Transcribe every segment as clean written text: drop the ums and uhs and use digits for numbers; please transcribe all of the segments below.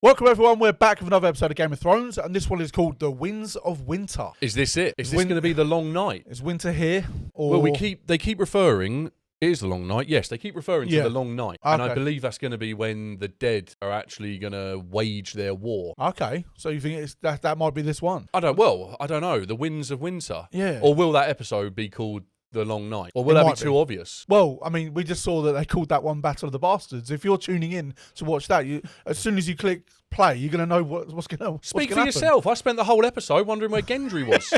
Welcome everyone, we're back with another episode of Game of Thrones, and this one is called The Winds of Winter. Is this it? Is this going to be the long night? Is winter here? Or... Well, they keep referring, it is the long night, yes, they keep referring to the long night, and I believe that's going to be when the dead are actually going to wage their war. Okay, so you think that might be this one? I don't know, The Winds of Winter. Yeah. Or will that episode be called The Long Night? Or will that be too obvious? Well, I mean, we just saw that they called that one Battle of the Bastards. If you're tuning in to watch that, as soon as you click play, you're going to know what's going to happen. Speak for yourself. I spent the whole episode wondering where Gendry was.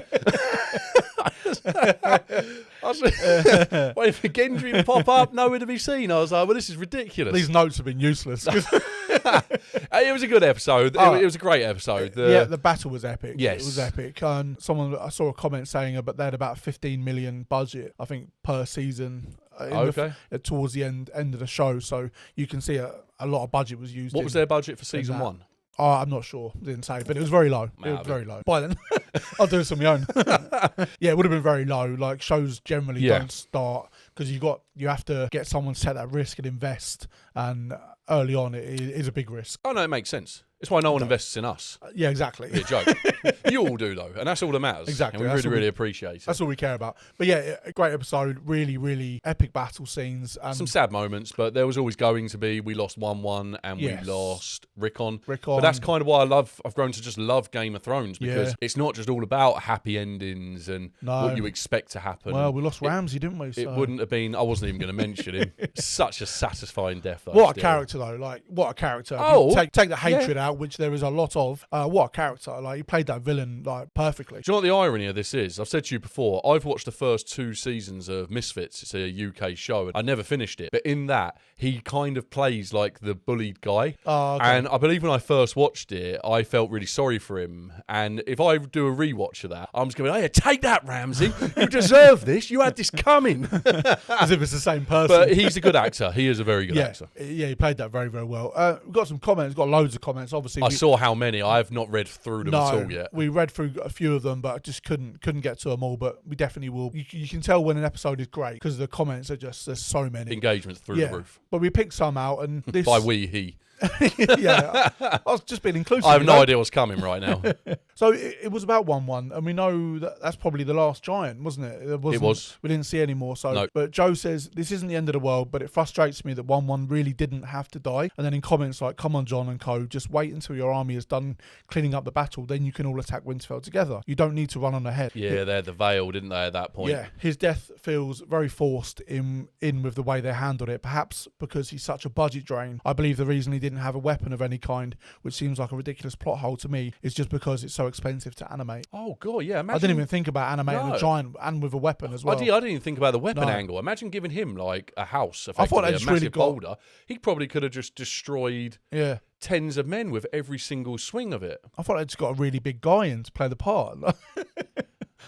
Waiting for Gendry to pop up, nowhere to be seen. I was like, well, this is ridiculous. These notes have been useless. It was a good episode. It was a great episode. The battle was epic. Yes. It was epic. And I saw a comment saying but they had about 15 million budget, I think, per season. Towards the end of the show, so you can see a lot of budget was used. What was their budget for season 1? I'm not sure. Didn't say, but it was very low. It was very low. By then, I'll do this on my own. Yeah, it would have been very low. Like, shows generally don't start because you have to get someone to take that risk and invest, and early on it is a big risk. Oh no, it makes sense. It's why no one invests in us. Yeah, exactly. Be a joke. You all do though, and that's all that matters. Exactly. And we really appreciate it. That's all we care about. But yeah, a great episode. Really, really epic battle scenes. Some sad moments, but there was always going to be. We lost 1-1 and we lost Rickon. But that's kind of why I've grown to just love Game of Thrones, because it's not just all about happy endings and what you expect to happen. Well, we lost Ramsay, didn't we? So. It wouldn't have been. I wasn't even going to mention him. Such a satisfying death. Though, what a character, though! Like, what a character! Oh, take the hatred out, which there is a lot of. What a character! Like, he played that villain like perfectly. Do you know what the irony of this is? I've said to you before, I've watched the first 2 seasons of Misfits. It's a UK show, and I never finished it. But in that, he kind of plays like the bullied guy. Oh, okay. And I believe when I first watched it, I felt really sorry for him. And if I do a rewatch of that, I'm just going, hey, take that, Ramsay. You deserve this. You had this coming. As if it's the same person. But he's a good actor. He is a very good actor. Yeah, he played that very, very well. We've got some comments. Got loads of comments. Obviously, I saw how many. I have not read through them at all yet. We read through a few of them, but I just couldn't get to them all. But we definitely will. You can tell when an episode is great because the comments are just, there's so many. Engagements through the roof. But we picked some out, and this by he. Yeah, I was just being inclusive. I have no idea what's coming right now. So it was about 1-1, and we know that's probably the last giant, wasn't it? It was. We didn't see any more. So, no. But Joe says this isn't the end of the world, but it frustrates me that 1-1 really didn't have to die. And then in comments like, "Come on, John and co, just wait until your army is done cleaning up the battle, then you can all attack Winterfell together. You don't need to run on ahead." Yeah, they had the veil, didn't they? At that point. Yeah, his death feels very forced in with the way they handled it. Perhaps because he's such a budget drain. I believe the reason he didn't have a weapon of any kind, which seems like a ridiculous plot hole to me, is just because it's so expensive to animate. Oh god, yeah. Imagine... I didn't even think about animating a giant and with a weapon as well. I didn't even think about the weapon angle. Imagine giving him like a house, effectively, a massive boulder. He probably could have just destroyed tens of men with every single swing of it. I thought they just got a really big guy in to play the part.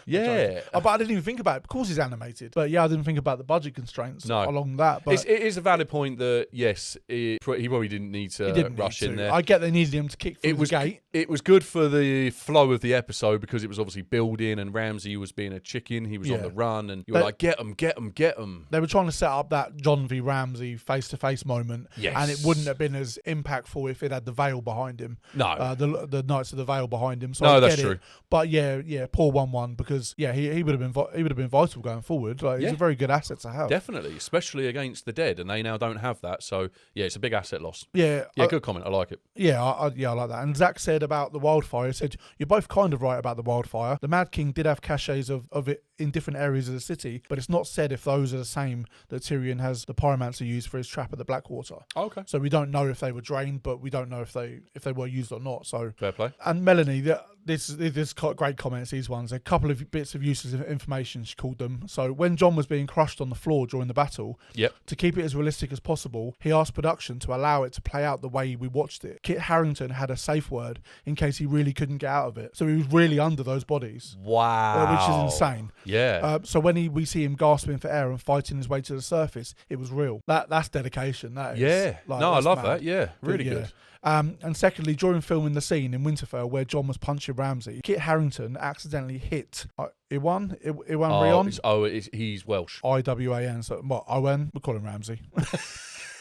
Yeah. But I didn't even think about it because he's animated. But yeah, I didn't think about the budget constraints along that. But it is a valid point that, yes, he probably didn't need to rush in there. I get they needed him to kick through the gate. It was good for the flow of the episode because it was obviously building, and Ramsay was being a chicken. He was on the run, and you were like, get him, get him, get him. They were trying to set up that John v. Ramsay face-to-face moment. Yes. And it wouldn't have been as impactful if it had the veil behind him. No. The Knights of the Veil behind him. So no, I that's get true. It. But yeah, poor 1-1 because he would have been vital going forward. Like, he's a very good asset to have. Definitely, especially against the dead, and they now don't have that. So yeah, it's a big asset loss. Yeah, good comment. I like it. Yeah, I like that. And Zach said about the wildfire. He said you're both kind of right about the wildfire. The Mad King did have caches of it in different areas of the city, but it's not said if those are the same that Tyrion has the pyromancer used for his trap at the Blackwater. Okay. So we don't know if they were drained, but we don't know if they were used or not. So fair play. And Melanie, this great comments. These ones, a couple of bits of useless information she called them. So when John was being crushed on the floor during the battle, to keep it as realistic as possible, he asked production to allow it to play out the way we watched it. Kit Harington had a safe word in case he really couldn't get out of it. So he was really under those bodies. Wow. Which is insane. Yeah. So when we see him gasping for air and fighting his way to the surface, it was real. That's dedication. That is. Yeah. I love that. Yeah. Really good. And secondly, during filming the scene in Winterfell where John was punching Ramsay, Kit Harington accidentally hit Iwan Rion. He's Welsh. Iwan. So what? Owen? We call him Ramsay.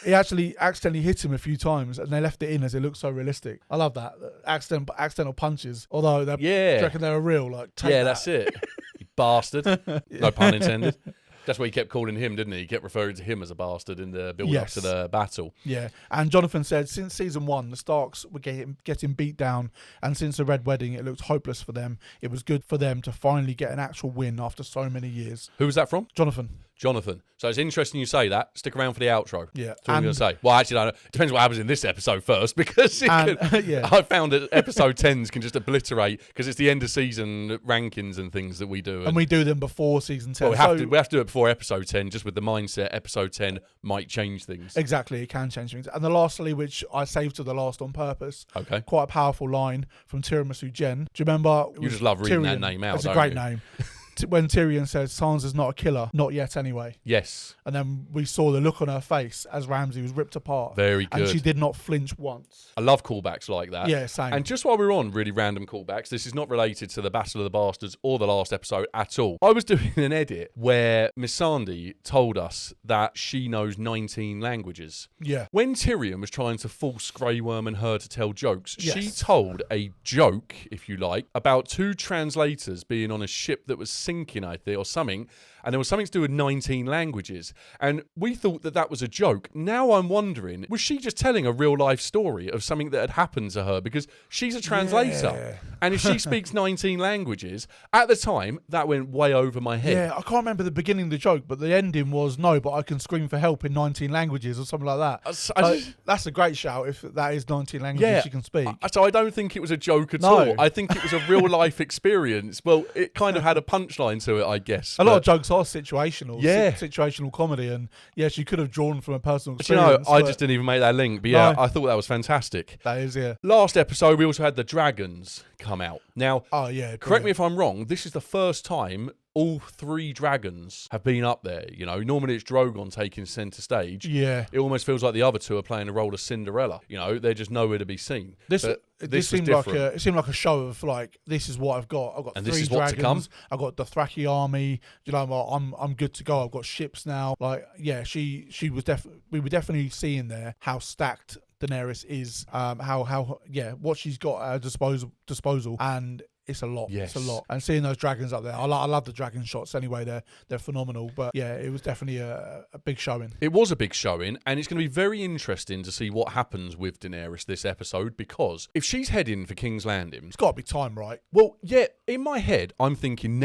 he actually accidentally hit him a few times, and they left it in as it looked so realistic. I love that. Accidental punches, although they reckon they're real. Like, that's it. You bastard. No pun intended. That's what he kept calling him, didn't he? He kept referring to him as a bastard in the build-up to the battle. Yeah, and Jonathan said since season 1, the Starks were getting beat down, and since the Red Wedding, it looked hopeless for them. It was good for them to finally get an actual win after so many years. Who was that from? Jonathan. So it's interesting you say that. Stick around for the outro. Yeah. That's what I'm going to say. Well, actually, no, it depends what happens in this episode first, because I found that episode 10s can just obliterate, because it's the end of season rankings and things that we do. And we do them before season 10. Well, we have to do it before episode 10, just with the mindset episode 10 might change things. Exactly, it can change things. And the lastly, which I saved to the last on purpose, quite a powerful line from Tiramisu Jen. Do you remember? You just love reading that name out, It's a great name. When Tyrion says, Sansa's not a killer, not yet anyway. Yes. And then we saw the look on her face as Ramsay was ripped apart. Very good. And she did not flinch once. I love callbacks like that. Yeah, same. And just while we're on really random callbacks, this is not related to the Battle of the Bastards or the last episode at all. I was doing an edit where Miss Sandy told us that she knows 19 languages. Yeah. When Tyrion was trying to force Grey Worm and her to tell jokes, she told a joke, if you like, about 2 translators being on a ship that was sinking, I think, or something, and there was something to do with 19 languages, and we thought that was a joke. Now I'm wondering, was she just telling a real life story of something that had happened to her? Because she's a translator, and if she speaks 19 languages, at the time, that went way over my head. Yeah, I can't remember the beginning of the joke, but the ending was, no, but I can scream for help in 19 languages or something like that. That's a great shout if that is 19 languages she can speak. So I don't think it was a joke at all. I think it was a real life experience. Well, it kind of had a punchline to it, I guess. A lot of jokes are situational. Situational comedy, and she could have drawn from a personal experience. I just didn't even make that link, but I thought that was fantastic. That is, Last episode, we also had the dragons come out. Now, correct me if I'm wrong, this is the first time all 3 dragons have been up there. You know, normally it's Drogon taking centre stage. Yeah. It almost feels like the other 2 are playing the role of Cinderella. You know, they're just nowhere to be seen. This seemed like a show of like, this is what I've got. I've got and 3 this is dragons. What to come. I've got the Thraki army. You know, I'm good to go. I've got ships now. Like, she was we were definitely seeing there how stacked Daenerys is. What she's got at her disposal, and it's a lot. Yes. It's a lot. And seeing those dragons up there, I love the dragon shots anyway. They're phenomenal. But it was definitely a big showing. It was a big showing, and it's going to be very interesting to see what happens with Daenerys this episode, because if she's heading for King's Landing, it's got to be time, right? Well, in my head, I'm thinking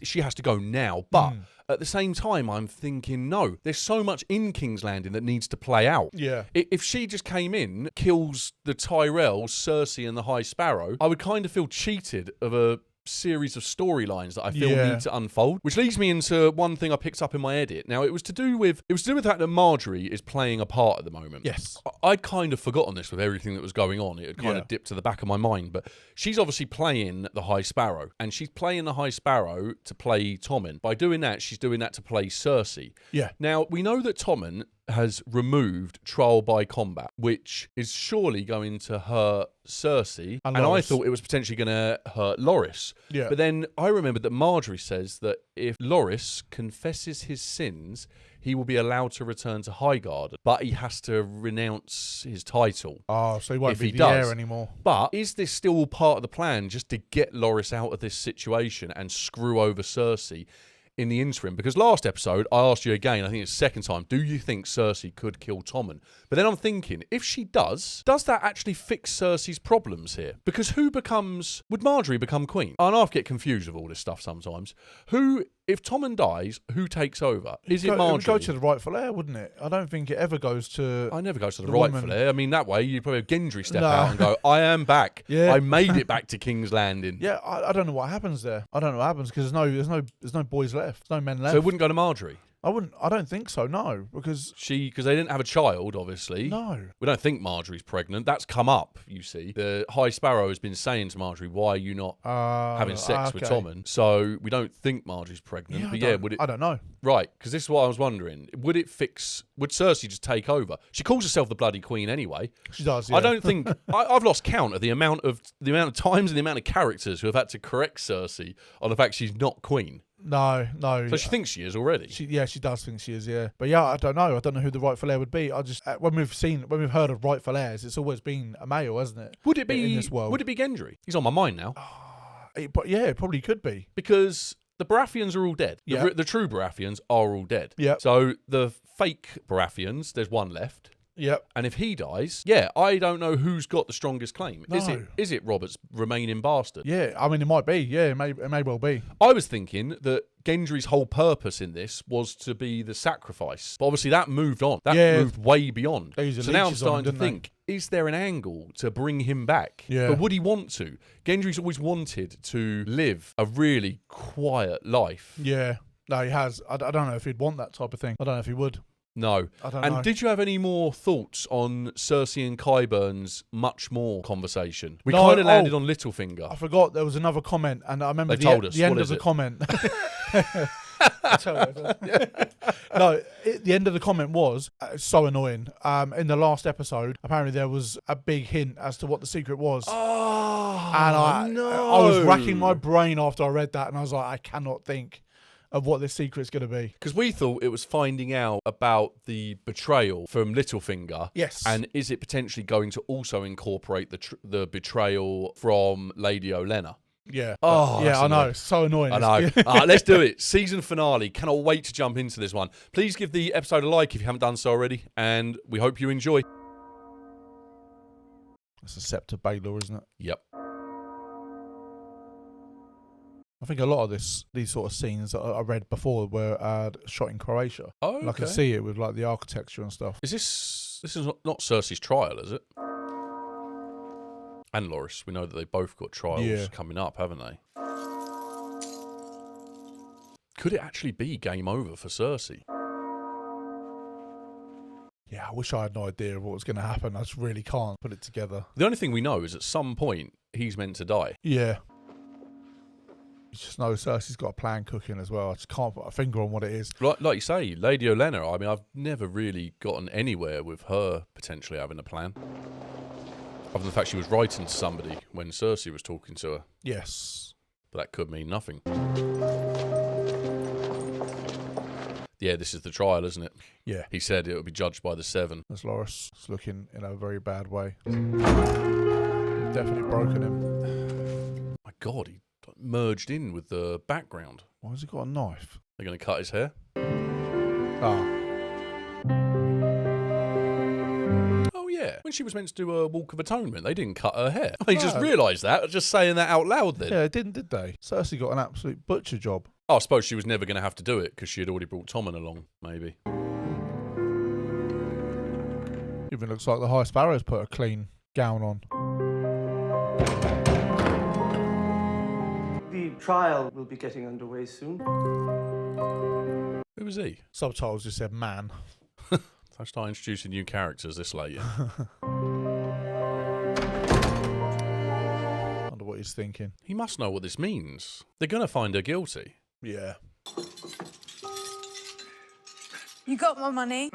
she has to go now, but at the same time, I'm thinking, no, there's so much in King's Landing that needs to play out. Yeah. If she just came in, kills the Tyrells, Cersei and the High Sparrow, I would kind of feel cheated of a series of storylines that I feel need to unfold, which leads me into one thing I picked up in my edit. Now, it was to do with the fact that Marjorie is playing a part at the moment. Yes. I'd kind of forgotten this with everything that was going on. It had kind of dipped to the back of my mind, but she's obviously playing the High Sparrow, and she's playing the High Sparrow to play Tommen. By doing that, she's doing that to play Cersei. Yeah. Now, we know that Tommen has removed trial by combat, which is surely going to hurt Cersei, and I thought it was potentially going to hurt Loras. Yeah. But then I remembered that Marjorie says that if Loras confesses his sins, he will be allowed to return to Highgarden, but he has to renounce his title. Oh, so he won't be the heir anymore. But is this still part of the plan, just to get Loras out of this situation and screw over Cersei in the interim? Because last episode, I asked you again, I think it's the second time, do you think Cersei could kill Tommen? But then I'm thinking, if she does that actually fix Cersei's problems here? Because would Marjorie become queen? I know I get confused with all this stuff sometimes. If Tommen dies, who takes over? Is it Marjorie? It would go to the rightful heir, wouldn't it? I don't think it ever goes to... I never goes to the rightful heir. I mean, that way, you'd probably have Gendry step out and go, I am back. Yeah. I made it back to King's Landing. Yeah, I don't know what happens there. I don't know what happens, because there's no boys left. There's no men left. So it wouldn't go to Marjorie? I don't think so, no, because they didn't have a child, obviously. No. We don't think Marjorie's pregnant. That's come up, you see. The High Sparrow has been saying to Marjorie, why are you not having sex with Tommen? So we don't think Marjorie's pregnant. I don't know. Right, because this is what I was wondering. Would Cersei just take over? She calls herself the bloody queen anyway. She does, yeah. I don't think... I've lost count of the amount of times and the amount of characters who have had to correct Cersei on the fact she's not queen. No. So she thinks she is already. She does think she is, yeah. But yeah, I don't know. I don't know who the rightful heir would be. I just when we've heard of rightful heirs, it's always been a male, hasn't it? Would it be in this world? Would it be Gendry? He's on my mind now. It probably could be because the Baratheons are all dead. Yeah. The true Baratheons are all dead. Yeah. So the fake Baratheons, there's one left. Yep. And if he dies, I don't know who's got the strongest claim. No. Is it Robert's remaining bastard? Yeah, I mean, it might be. Yeah, it may well be. I was thinking that Gendry's whole purpose in this was to be the sacrifice. But obviously that moved on. That moved way beyond. So now I'm starting to think, is there an angle to bring him back? Yeah. But would he want to? Gendry's always wanted to live a really quiet life. Yeah. No, he has. I don't know if he'd want that type of thing. I don't know if he would. No. I don't know. And did you have any more thoughts on Cersei and Qyburn's much more conversation? We kind of landed on Littlefinger. I forgot there was another comment, and I remember the end of the comment. No, the end of the comment was so annoying. In the last episode, apparently there was a big hint as to what the secret was. Oh, and I was racking my brain after I read that, and I was like, I cannot think of what this secret's going to be. Because we thought it was finding out about the betrayal from Littlefinger. Yes. And is it potentially going to also incorporate the betrayal from Lady Olenna? Yeah. Oh, yeah, I know. It's so annoying. I know. Let's do it. Season finale. Cannot wait to jump into this one. Please give the episode a like if you haven't done so already, and we hope you enjoy. That's a Scepter Baylor, isn't it? Yep. I think a lot of these sort of scenes that I read before were shot in Croatia. Oh, okay. And I can see it with like the architecture and stuff. Is this is not Cersei's trial, is it? And Loris, we know that they both got trials coming up, haven't they? Could it actually be game over for Cersei? Yeah, I wish I had no idea of what was going to happen. I just really can't put it together. The only thing we know is at some point he's meant to die. Yeah. You just know Cersei's got a plan cooking as well. I just can't put a finger on what it is. Like you say, Lady Olenna, I mean, I've never really gotten anywhere with her potentially having a plan. Other than the fact she was writing to somebody when Cersei was talking to her. Yes. But that could mean nothing. Yeah, this is the trial, isn't it? Yeah. He said it would be judged by the Seven. As Loris is looking in a very bad way. Definitely broken him. My God, he merged in with the background. Why has he got a knife? They're going to cut his hair? Oh, yeah. When she was meant to do a Walk of Atonement, they didn't cut her hair. I just realised that, just saying that out loud then. Yeah, it didn't, did they? Cersei got an absolute butcher job. Oh, I suppose she was never going to have to do it because she had already brought Tommen along, maybe. Even looks like the High Sparrow's put a clean gown on. The trial will be getting underway soon. Who was he? Subtitles just said man. I start introducing new characters this late. Wonder what he's thinking. He must know what this means. They're going to find her guilty. Yeah. You got my money?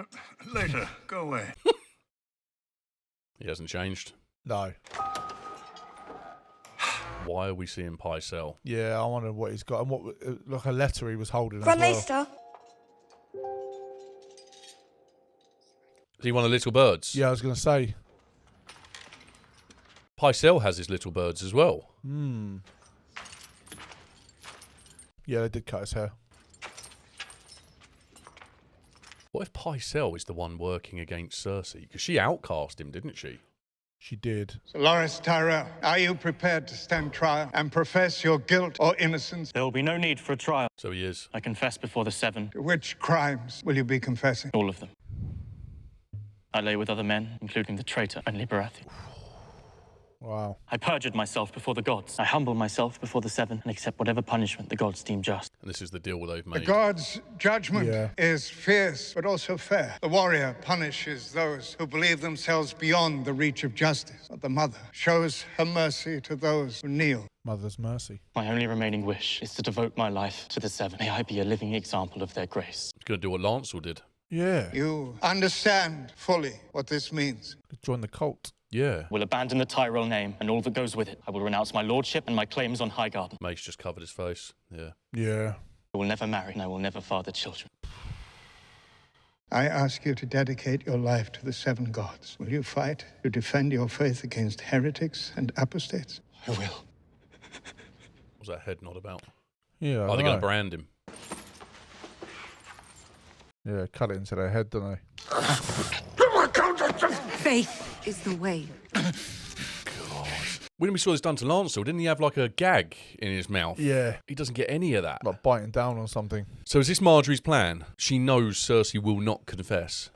Later. Go away. He hasn't changed. No. Why are we seeing Pycelle? Yeah, I wonder what he's got and what like a letter he was holding as Grand well. Maester. Is he one of Little Birds? Yeah, I was going to say. Pycelle has his Little Birds as well. Yeah, they did cut his hair. What if Pycelle is the one working against Cersei? Because she outcast him, didn't she? She did. So, Loris Tyrell, are you prepared to stand trial and profess your guilt or innocence? There will be no need for a trial. So he is. I confess before the Seven. Which crimes will you be confessing? All of them. I lay with other men, including the traitor, only Baratheon. Wow. I perjured myself before the gods. I humble myself before the Seven and accept whatever punishment the gods deem just. And this is the deal they've The made. gods' judgment is fierce, but also fair. The warrior punishes those who believe themselves beyond the reach of justice. But the mother shows her mercy to those who kneel. Mother's mercy. My only remaining wish is to devote my life to the Seven. May I be a living example of their grace. He's going to do what Lancel did. Yeah. You understand fully what this means. Join the cult. Yeah. I will abandon the Tyrell name and all that goes with it. I will renounce my lordship and my claims on Highgarden. Mace just covered his face. Yeah. Yeah. I will never marry, and I will never father children. I ask you to dedicate your life to the 7 gods. Will you fight to defend your faith against heretics and apostates? I will. What's that head nod about? Yeah, they're going to brand him. Yeah, cut it into their head, don't they? Faith is the way. When we saw this done to Lancel, didn't he have like a gag in his mouth? Yeah. He doesn't get any of that. Like biting down on something. So is this Marjorie's plan? She knows Cersei will not confess.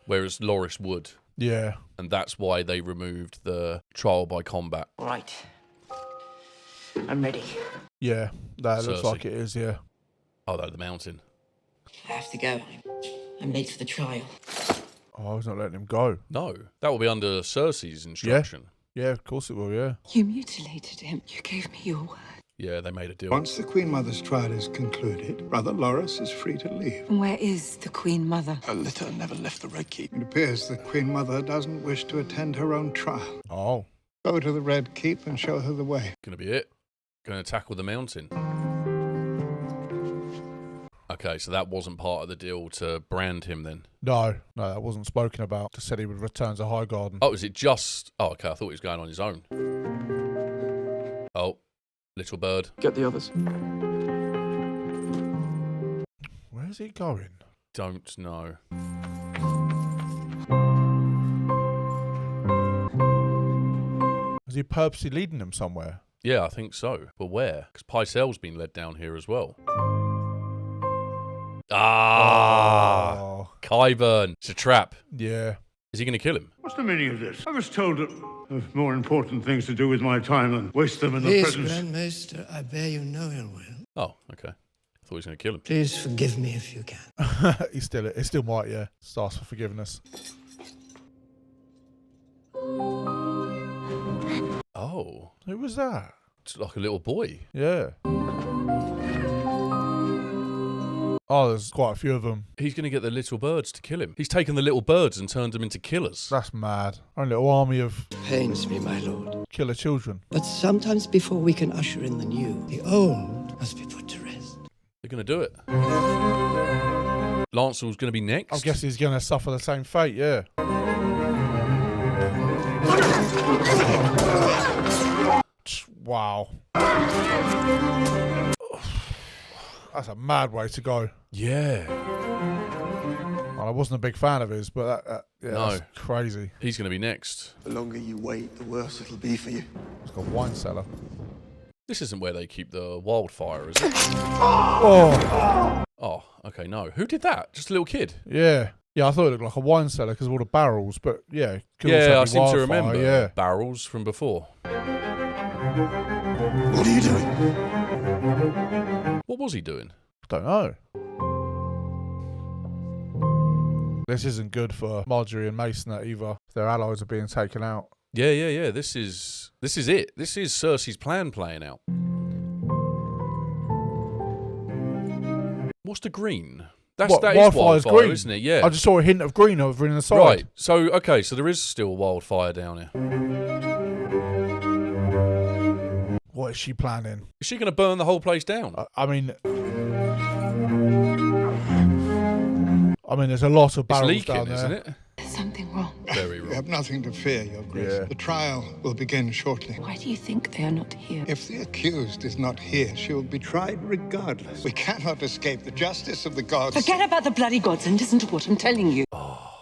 Whereas Loris would. Yeah. And that's why they removed the trial by combat. All right. I'm ready. Yeah, that looks Cersei. like it is, yeah. Oh, no, the mountain. I have to go. I'm late for the trial. Oh, I was not letting him go. No, that will be under Cersei's instruction. Yeah, of course it will, yeah. You mutilated him. You gave me your word. Yeah, they made a deal. Once the Queen Mother's trial is concluded, Brother Loris is free to leave. And where is the Queen Mother? Her litter never left the Red Keep. It appears the Queen Mother doesn't wish to attend her own trial. Oh. Go to the Red Keep and show her the way. Gonna be it. Gonna tackle the mountain. Okay, so that wasn't part of the deal to brand him then? No, that wasn't spoken about. Just said he would return to Highgarden. Oh, is it just... Oh, okay, I thought he was going on his own. Oh, little bird. Get the others. Where's he going? Don't know. Is he purposely leading them somewhere? Yeah, I think so. But where? Because Pycelle's been led down here as well. Oh. Qyburn. It's a trap. Yeah. Is he going to kill him? What's the meaning of this? I was told that I've more important things to do with my time than waste them in the presence. Please, Grand Maester, I bear you no ill will. Oh, okay. I thought he was going to kill him. Please forgive me if you can. he still might, yeah. Just ask for forgiveness. Oh. Who was that? It's like a little boy. Yeah. Oh, there's quite a few of them. He's going to get the little birds to kill him. He's taken the little birds and turned them into killers. That's mad. Only a little army of... Pains me, my lord. Killer children. But sometimes before we can usher in the new, the old must be put to rest. They're going to do it. Lancel's going to be next. I guess he's going to suffer the same fate, yeah. Wow. That's a mad way to go. Yeah. Well, I wasn't a big fan of his, but that's crazy. He's going to be next. The longer you wait, the worse it'll be for you. It's got a wine cellar. This isn't where they keep the wildfire, is it? Oh! Oh, okay, no. Who did that? Just a little kid? Yeah. Yeah, I thought it looked like a wine cellar because of all the barrels, but yeah. Yeah, I seem to remember barrels from before. What are you doing? What was he doing? I don't know. This isn't good for Marjorie and Mason either. Their allies are being taken out. Yeah. This is it. This is Cersei's plan playing out. What's the green? That is wildfire, green, isn't it? Yeah. I just saw a hint of green over in the side. Right. So there is still a wildfire down here. What is she planning? Is she going to burn the whole place down? I mean, there's a lot of barrels it's leaking, down there. Isn't it? There's something wrong. Very wrong. You have nothing to fear, Your Grace. Yeah. The trial will begin shortly. Why do you think they are not here? If the accused is not here, she will be tried regardless. We cannot escape the justice of the gods. Forget about the bloody gods and listen to what I'm telling you.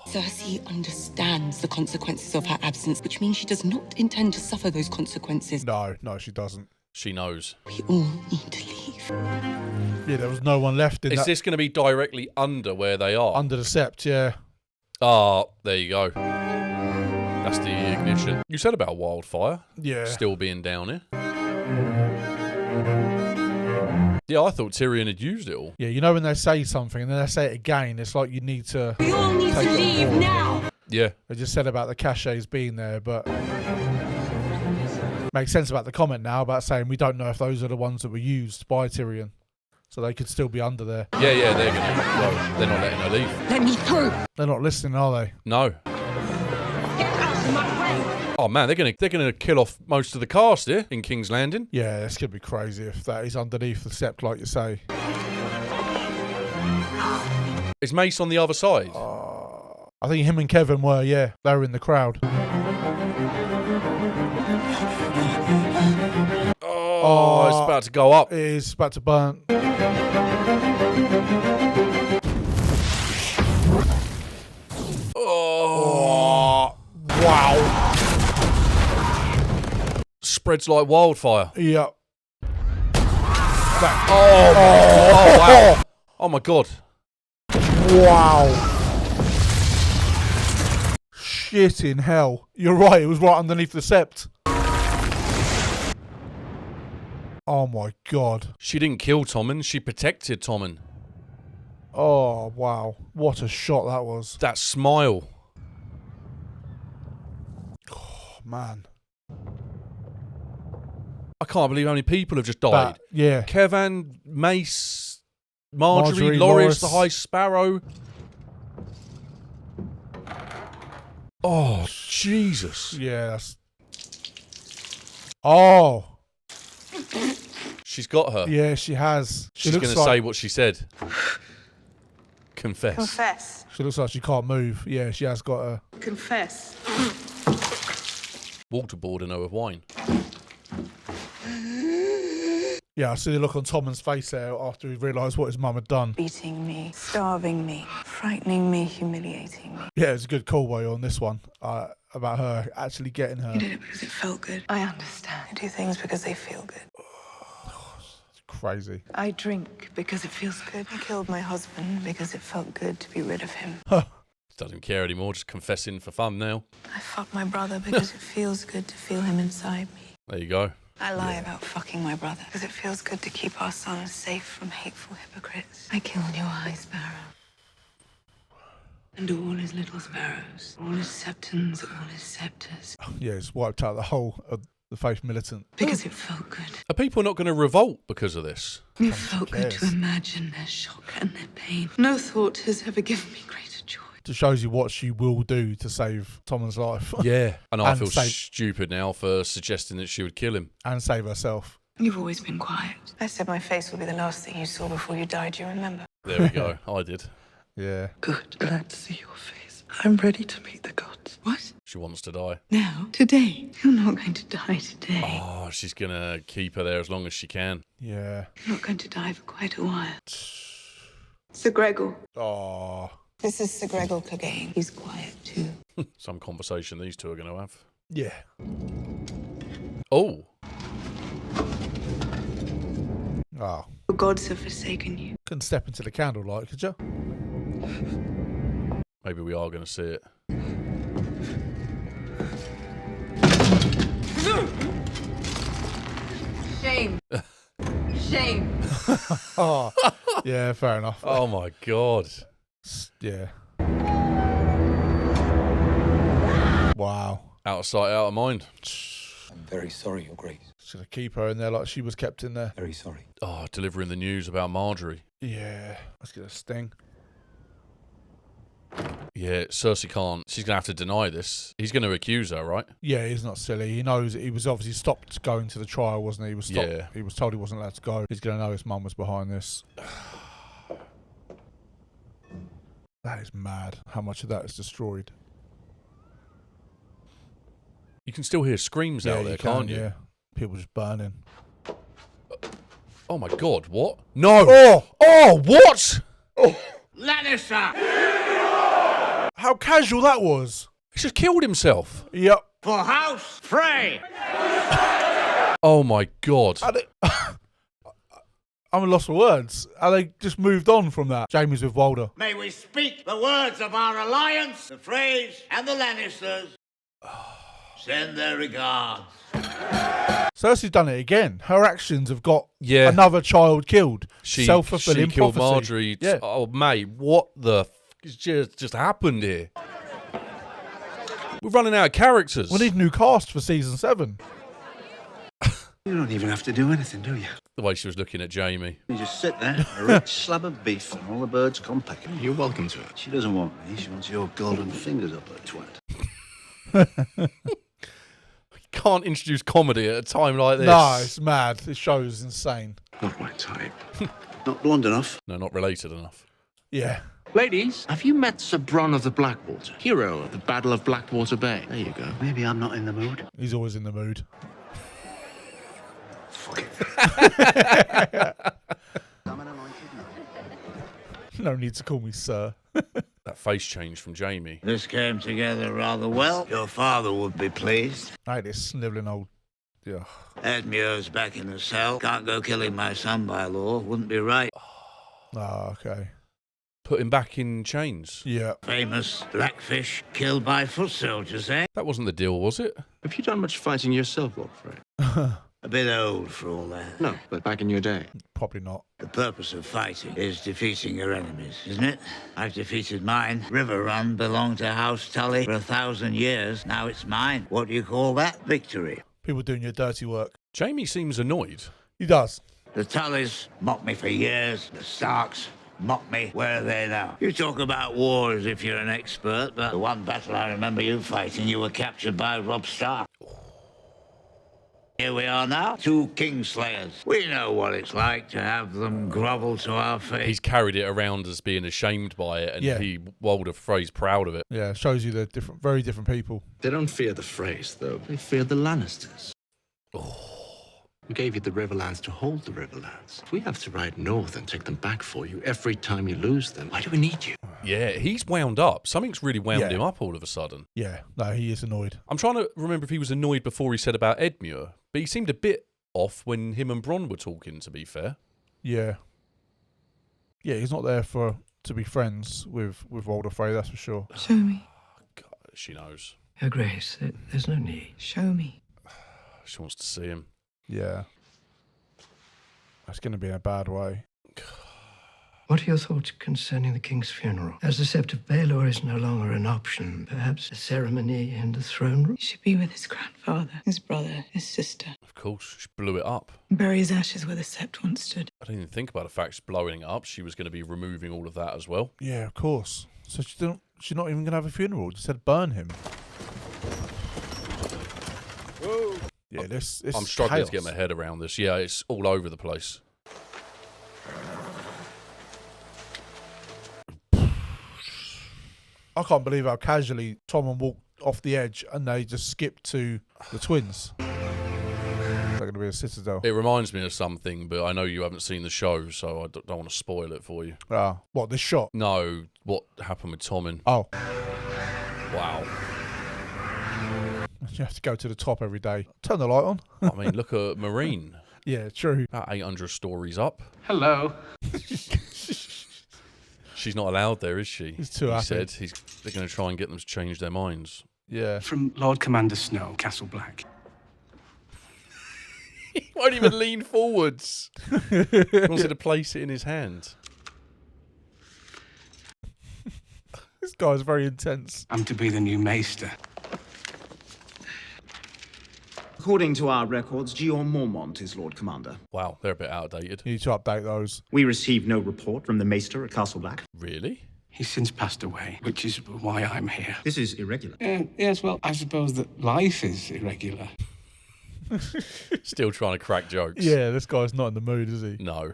Cersei understands the consequences of her absence, which means she does not intend to suffer those consequences. No, she doesn't. She knows. We all need to leave. Yeah, there was no one left in Is this going to be directly under where they are? Under the sept, yeah. Ah, there you go. That's the ignition. You said about wildfire. Yeah. Still being down here. Yeah, I thought Tyrion had used it all. Yeah, you know when they say something and then they say it again, it's like you need to... We all need to leave now! Yeah. They just said about the cachets being there, but... Makes sense about the comment now about saying we don't know if those are the ones that were used by Tyrion. So they could still be under there. Yeah, they're going to... Well, they're not letting her leave. Let me through! They're not listening, are they? No. Get out of my way! Oh, Oh man, they're gonna kill off most of the cast here in King's Landing. Yeah, it's gonna be crazy if that is underneath the sept, like you say. Is Mace on the other side? I think him and Kevin were. Yeah, they were in the crowd. Oh, it's about to go up. It is about to burn. Oh, wow. Spreads like wildfire. Yep. Oh, wow. Oh my God. Wow. Shit in hell. You're right, it was right underneath the sept. Oh my God. She didn't kill Tommen, she protected Tommen. Oh, wow. What a shot that was. That smile. Oh, man. I can't believe how many people have just died. Yeah. Kevin, Mace, Marjorie, Loris, the High Sparrow. Oh, Jesus. Yeah, that's... Oh. She's got her. Yeah, she has. She's going to say what she said. Confess. Confess. She looks like she can't move. Yeah, she has got her. Confess. Waterboarding her with wine. Yeah, I see the look on Tommen's face there after he realised what his mum had done. Beating me, starving me, frightening me, humiliating me. Yeah, it was a good call by you on this one about her actually getting her. You did it because it felt good. I understand. I do things because they feel good. It's crazy. I drink because it feels good. I killed my husband because it felt good to be rid of him. Doesn't care anymore, just confessing for fun now. I fucked my brother because it feels good to feel him inside me. There you go. I lie about fucking my brother because it feels good to keep our son safe from hateful hypocrites. I killed your high sparrow. And all his little sparrows, all his septons, all his scepters. Yeah, it's wiped out the whole of the faith militant. Because it felt good. Are people not going to revolt because of this? It felt good to imagine their shock and their pain. No thought has ever given me greater joy. It shows you what she will do to save Tommen's life. Yeah. And I feel stupid now for suggesting that she would kill him. And save herself. You've always been quiet. I said my face will be the last thing you saw before you died, you remember? There we go. I did. Yeah. Good. Glad to see your face. I'm ready to meet the gods. What? She wants to die. Now? Today? You're not going to die today. Oh, she's going to keep her there as long as she can. Yeah. You're not going to die for quite a while. Sir Gregor. Oh. This is Sir Gregor Clegane. He's quiet too. Some conversation these two are going to have. Yeah. Oh. Oh. The gods have forsaken you. Couldn't step into the candlelight, could you? Maybe we are going to see it. Shame. Shame. Oh. Yeah, fair enough. Oh my God. Yeah. Wow. Out of sight, out of mind. I'm very sorry, Your Grace. Should I keep her in there like she was kept in there? Very sorry. Oh, delivering the news about Marjorie. Yeah. Let's get a sting. Yeah, Cersei can't. She's going to have to deny this. He's going to accuse her, right? Yeah, he's not silly. He knows he was obviously stopped going to the trial, wasn't he? He was stopped. Yeah. He was told he wasn't allowed to go. He's going to know his mum was behind this. That is mad. How much of that is destroyed? You can still hear screams out there, can't you? Yeah. People just burning. Oh my God, what? No! Oh, what? Oh. Lannister! How casual that was. He just killed himself. Yep. For House Frey! Oh my God. I'm at loss for words. And they just moved on from that. Jaime's with Walder. May we speak the words of our alliance, the Freys and the Lannisters. Send their regards. Cersei's done it again. Her actions have got another child killed. Self-fulfilling she killed prophecy. Marjorie. Yeah. Oh, mate, what the f has just happened here? We're running out of characters. We need a new cast for season 7. You don't even have to do anything, do you? The way she was looking at Jaime. You just sit there, a rich slab of beef, and all the birds come pecking. You're welcome to it. She doesn't want me. She wants your golden fingers up her twat. can't introduce comedy at a time like this. No, it's mad. This show's insane. Not my type. Not blonde enough. No, not related enough. Yeah. Ladies, have you met Sir Bronn of the Blackwater, hero of the Battle of Blackwater Bay? There you go. Maybe I'm not in the mood. He's always in the mood. Fuck it. No need to call me sir. That face change from Jamie. This came together rather well. Your father would be pleased. Hey, this snivelling old... Yeah. Edmure's back in the cell. Can't go killing my son by law. Wouldn't be right. Oh, okay. Put him back in chains. Yeah. Famous blackfish killed by foot soldiers, eh? That wasn't the deal, was it? Have you done much fighting yourself, Godfrey? A bit old for all that. No, but back in your day. Probably not. The purpose of fighting is defeating your enemies, isn't it? I've defeated mine. River Run belonged to House Tully for 1,000 years. Now it's mine. What do you call that? Victory. People doing your dirty work. Jamie seems annoyed. He does. The Tullys mocked me for years. The Starks mock me. Where are they now? You talk about war as if you're an expert, but the one battle I remember you fighting, you were captured by Robb Stark. Here we are now, 2 Kingslayers. We know what it's like to have them grovel to our feet. He's carried it around as being ashamed by it, and he, Walder Frey's proud of it. Yeah, shows you they're different, very different people. They don't fear the Freys, though. They fear the Lannisters. We gave you the Riverlands to hold the Riverlands. If we have to ride north and take them back for you every time you lose them, why do we need you? Yeah, he's wound up. Something's really wound him up all of a sudden. Yeah, no, he is annoyed. I'm trying to remember if he was annoyed before he said about Edmure, but he seemed a bit off when him and Bronn were talking, to be fair. Yeah. Yeah, he's not there to be friends with Walder Frey, that's for sure. Show me. God, she knows. Your Grace, there's no need. Show me. She wants to see him. Yeah. That's going to be in a bad way. What are your thoughts concerning the king's funeral? As the Sept of Baelor is no longer an option, perhaps a ceremony in the throne room? He should be with his grandfather, his brother, his sister. Of course, she blew it up. Bury his ashes where the Sept once stood. I didn't even think about the fact she's blowing it up. She was going to be removing all of that as well. Yeah, of course. So she's not even going to have a funeral. She said burn him. Whoa. Yeah, this I'm struggling chaos. to get my head around this. Yeah, it's all over the place. I can't believe how casually Tommen walked off the edge and they just skipped to the twins. They're going to be a citadel. It reminds me of something, but I know you haven't seen the show, so I don't want to spoil it for you. What, this shot? No, what happened with Tommen. Oh. Wow. You have to go to the top every day. Turn the light on. I mean, look at Marine. Yeah, true. About 800 stories up. Hello. She's not allowed there, is she? He's too happy. Said they're going to try and get them to change their minds. Yeah. From Lord Commander Snow, Castle Black. He won't even lean forwards. He wants to place it in his hand. This guy's very intense. I'm to be the new Maester. According to our records, Gion Mormont is Lord Commander. Wow, they're a bit outdated. You need to update those. We received no report from the Maester at Castle Black. Really? He's since passed away, which is why I'm here. This is irregular. Yes, well, I suppose that life is irregular. Still trying to crack jokes. Yeah, this guy's not in the mood, is he? No.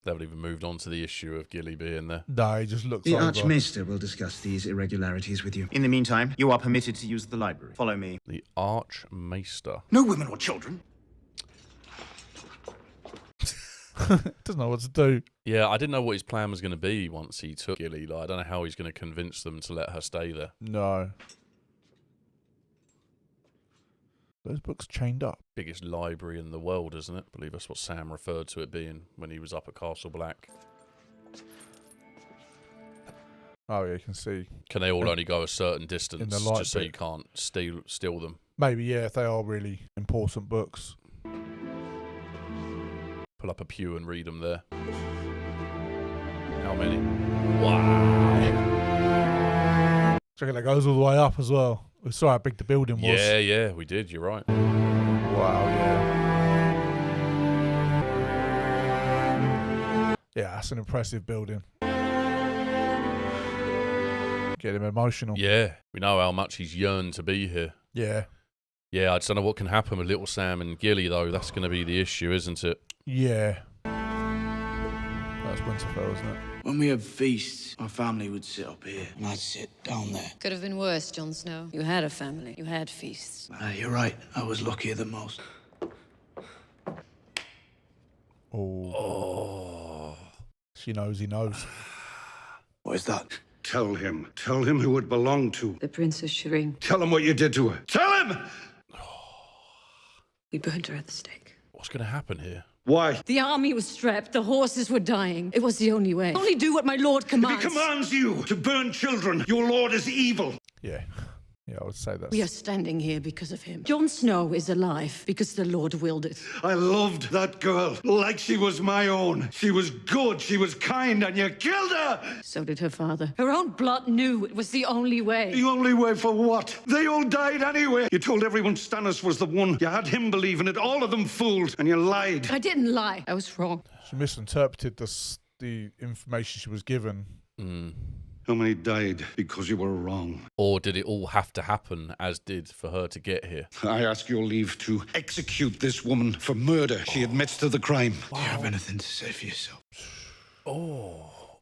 They haven't even moved on to the issue of Gilly being there. No, he just looks The over. Archmaester will discuss these irregularities with you. In the meantime, you are permitted to use the library. Follow me. The Archmaester. No women or children. Doesn't know what to do. Yeah, I didn't know what his plan was going to be once he took Gilly. Like, I don't know how he's going to convince them to let her stay there. No. Those books chained up. Biggest library in the world, isn't it? I believe that's what Sam referred to it being when he was up at Castle Black. Oh, yeah, you can see. Can they all only go a certain distance in the light just so bit. you can't steal them? Maybe, yeah, if they are really important books. Pull up a pew and read them there. How many? Wow. I reckon that goes all the way up as well. We saw how big the building was. Yeah, we did. You're right. Wow, yeah. Yeah, that's an impressive building. Get him emotional. Yeah, we know how much he's yearned to be here. Yeah. Yeah, I just don't know what can happen with little Sam and Gilly, though. That's going to be the issue, isn't it? Yeah. That's Winterfell, isn't it? When we had feasts, my family would sit up here, and I'd sit down there. Could have been worse, Jon Snow. You had a family. You had feasts. You're right. I was luckier than most. Oh. She knows he knows. What is that? Tell him. Tell him who it belonged to. The Princess Shireen. Tell him what you did to her. Tell him! We burned her at the stake. What's going to happen here? Why? The army was strapped. The horses were dying. It was the only way. Only do what my lord commands. If he commands you to burn children, your lord is evil. Yeah. Yeah, I would say that. We are standing here because of him. Jon Snow is alive because the Lord willed it. I loved that girl like she was my own. She was good, she was kind, and you killed her! So did her father. Her own blood knew it was the only way. The only way for what? They all died anyway. You told everyone Stannis was the one. You had him believe in it. All of them fooled, and you lied. I didn't lie. I was wrong. She misinterpreted the information she was given. How many died because you were wrong? Or did it all have to happen as did for her to get here? I ask your leave to execute this woman for murder. She admits to the crime. Do you have anything to say for yourself?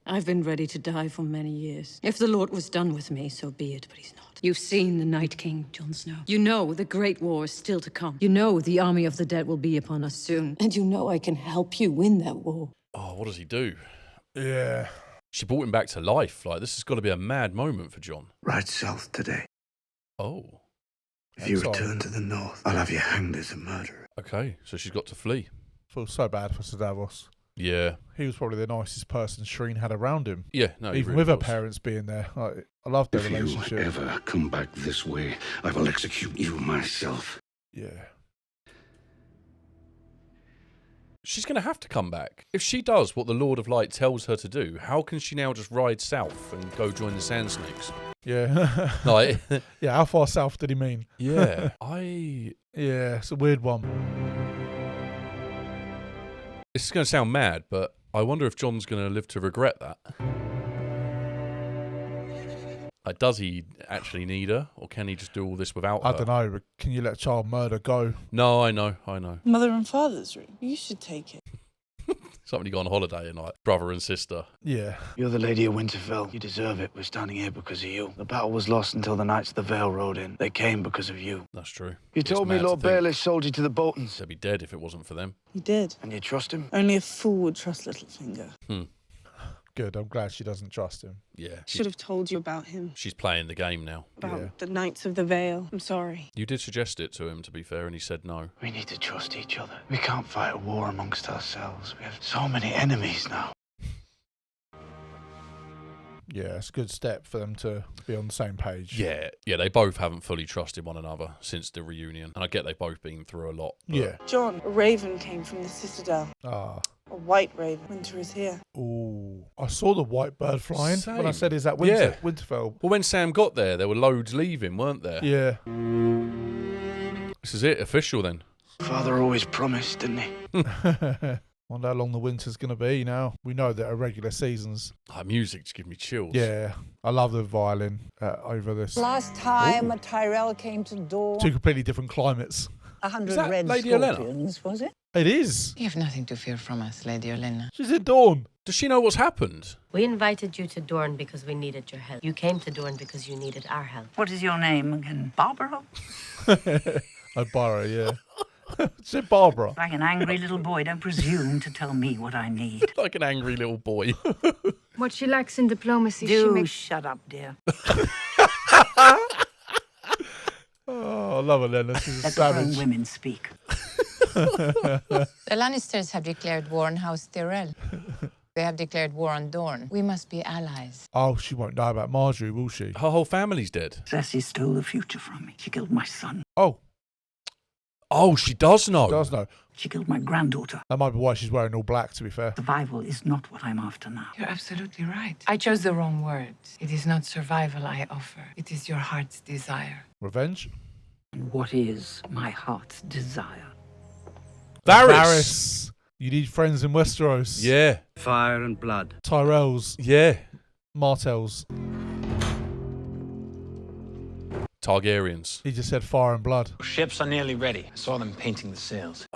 I've been ready to die for many years. If the Lord was done with me, so be it, but he's not. You've seen the Night King, Jon Snow. You know the Great War is still to come. You know the army of the dead will be upon us soon. And you know I can help you win that war. Oh, what does he do? Yeah. She brought him back to life. Like, this has got to be a mad moment for Jon. Ride south today. Oh. If you return to the north, I'll have you hanged as a murderer. Okay, so she's got to flee. Feel so bad for Sir Davos. Yeah. He was probably the nicest person Shireen had around him. Yeah, no, he even really with her was. parents being there. Like, I loved their relationship. If you ever come back this way, I will execute you myself. Yeah. She's going to have to come back. If she does what the Lord of Light tells her to do, how can she now just ride south and go join the Sand Snakes? Yeah. Like, yeah, how far south did he mean? Yeah. Yeah, it's a weird one. This is going to sound mad, but I wonder if Jon's going to live to regret that. Like, does he actually need her, or can he just do all this without her? I don't know, but can you let child murder go? No, I know. Mother and father's room. You should take it. Somebody go on holiday and like brother and sister. Yeah. You're the Lady of Winterfell. You deserve it. We're standing here because of you. The battle was lost until the Knights of the Vale rode in. They came because of you. That's true. You told me Lord Baelish sold you to the Boltons. They'd be dead if it wasn't for them. You did. And you trust him? Only a fool would trust Littlefinger. Good, I'm glad she doesn't trust him. Yeah. Should have told you about him. She's playing the game now. About the Knights of the Vale. I'm sorry. You did suggest it to him, to be fair, and he said no. We need to trust each other. We can't fight a war amongst ourselves. We have so many enemies now. Yeah, it's a good step for them to be on the same page. Yeah, they both haven't fully trusted one another since the reunion. And I get they've both been through a lot. Yeah. Jon, a raven came from the Citadel. Ah. A white raven. Winter is here. Ooh. I saw the white bird flying Same. when I said, is that Winterfell? Well, when Sam got there were loads leaving, weren't there? Yeah. This is it, official then. Father always promised, didn't he? Wonder how long the winter's going to be now. We know that are regular seasons. Music just gives me chills. Yeah. I love the violin over this. Last time a Tyrell came to Dawn. Two completely different climates. 100 red Lady scorpions, was it? It is. You have nothing to fear from us, Lady Olenna. She's in Dawn. Does she know what's happened? We invited you to Dorne because we needed your help. You came to Dorne because you needed our help. What is your name again? Barbara? Barbara, yeah. Say Barbara. Like an angry little boy, don't presume to tell me what I need. Like an angry little boy. What she lacks in diplomacy, Shut up, dear. Oh, I love Olenna. She's a Let savage. grown women speak. The Lannisters have declared war on House Tyrell. They have declared war on Dorne. We must be allies. Oh, she won't know about Marjorie, will she? Her whole family's dead. Cersei stole the future from me. She killed my son. Oh, she does know. She does know. She killed my granddaughter. That might be why she's wearing all black, to be fair. Survival is not what I'm after now. You're absolutely right. I chose the wrong words. It is not survival I offer. It is your heart's desire. Revenge? And what is my heart's desire? Varys. You need friends in Westeros. Yeah. Fire and blood. Tyrells. Yeah. Martells. Targaryens. He just said fire and blood. Ships are nearly ready. I saw them painting the sails.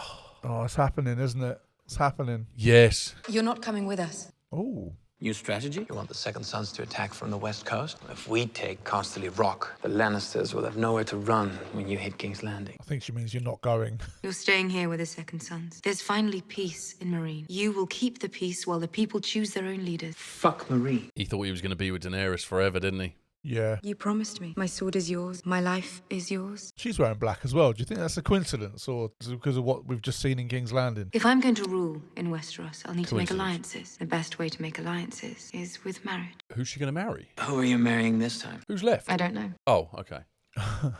Oh, it's happening, isn't it? It's happening. Yes. You're not coming with us. Oh. New strategy? You want the Second Sons to attack from the west coast? If we take Casterly Rock, the Lannisters will have nowhere to run when you hit King's Landing. I think she means you're not going. You're staying here with the Second Sons. There's finally peace in Marine. You will keep the peace while the people choose their own leaders. Fuck Marine. He thought he was going to be with Daenerys forever, didn't he? Yeah. You promised me. My sword is yours. My life is yours. She's wearing black as well. Do you think that's a coincidence, or is it because of what we've just seen in King's Landing? If I'm going to rule in Westeros, I'll need to make alliances. The best way to make alliances is with marriage. Who's she going to marry? Who are you marrying this time? Who's left? I don't know. Oh, okay.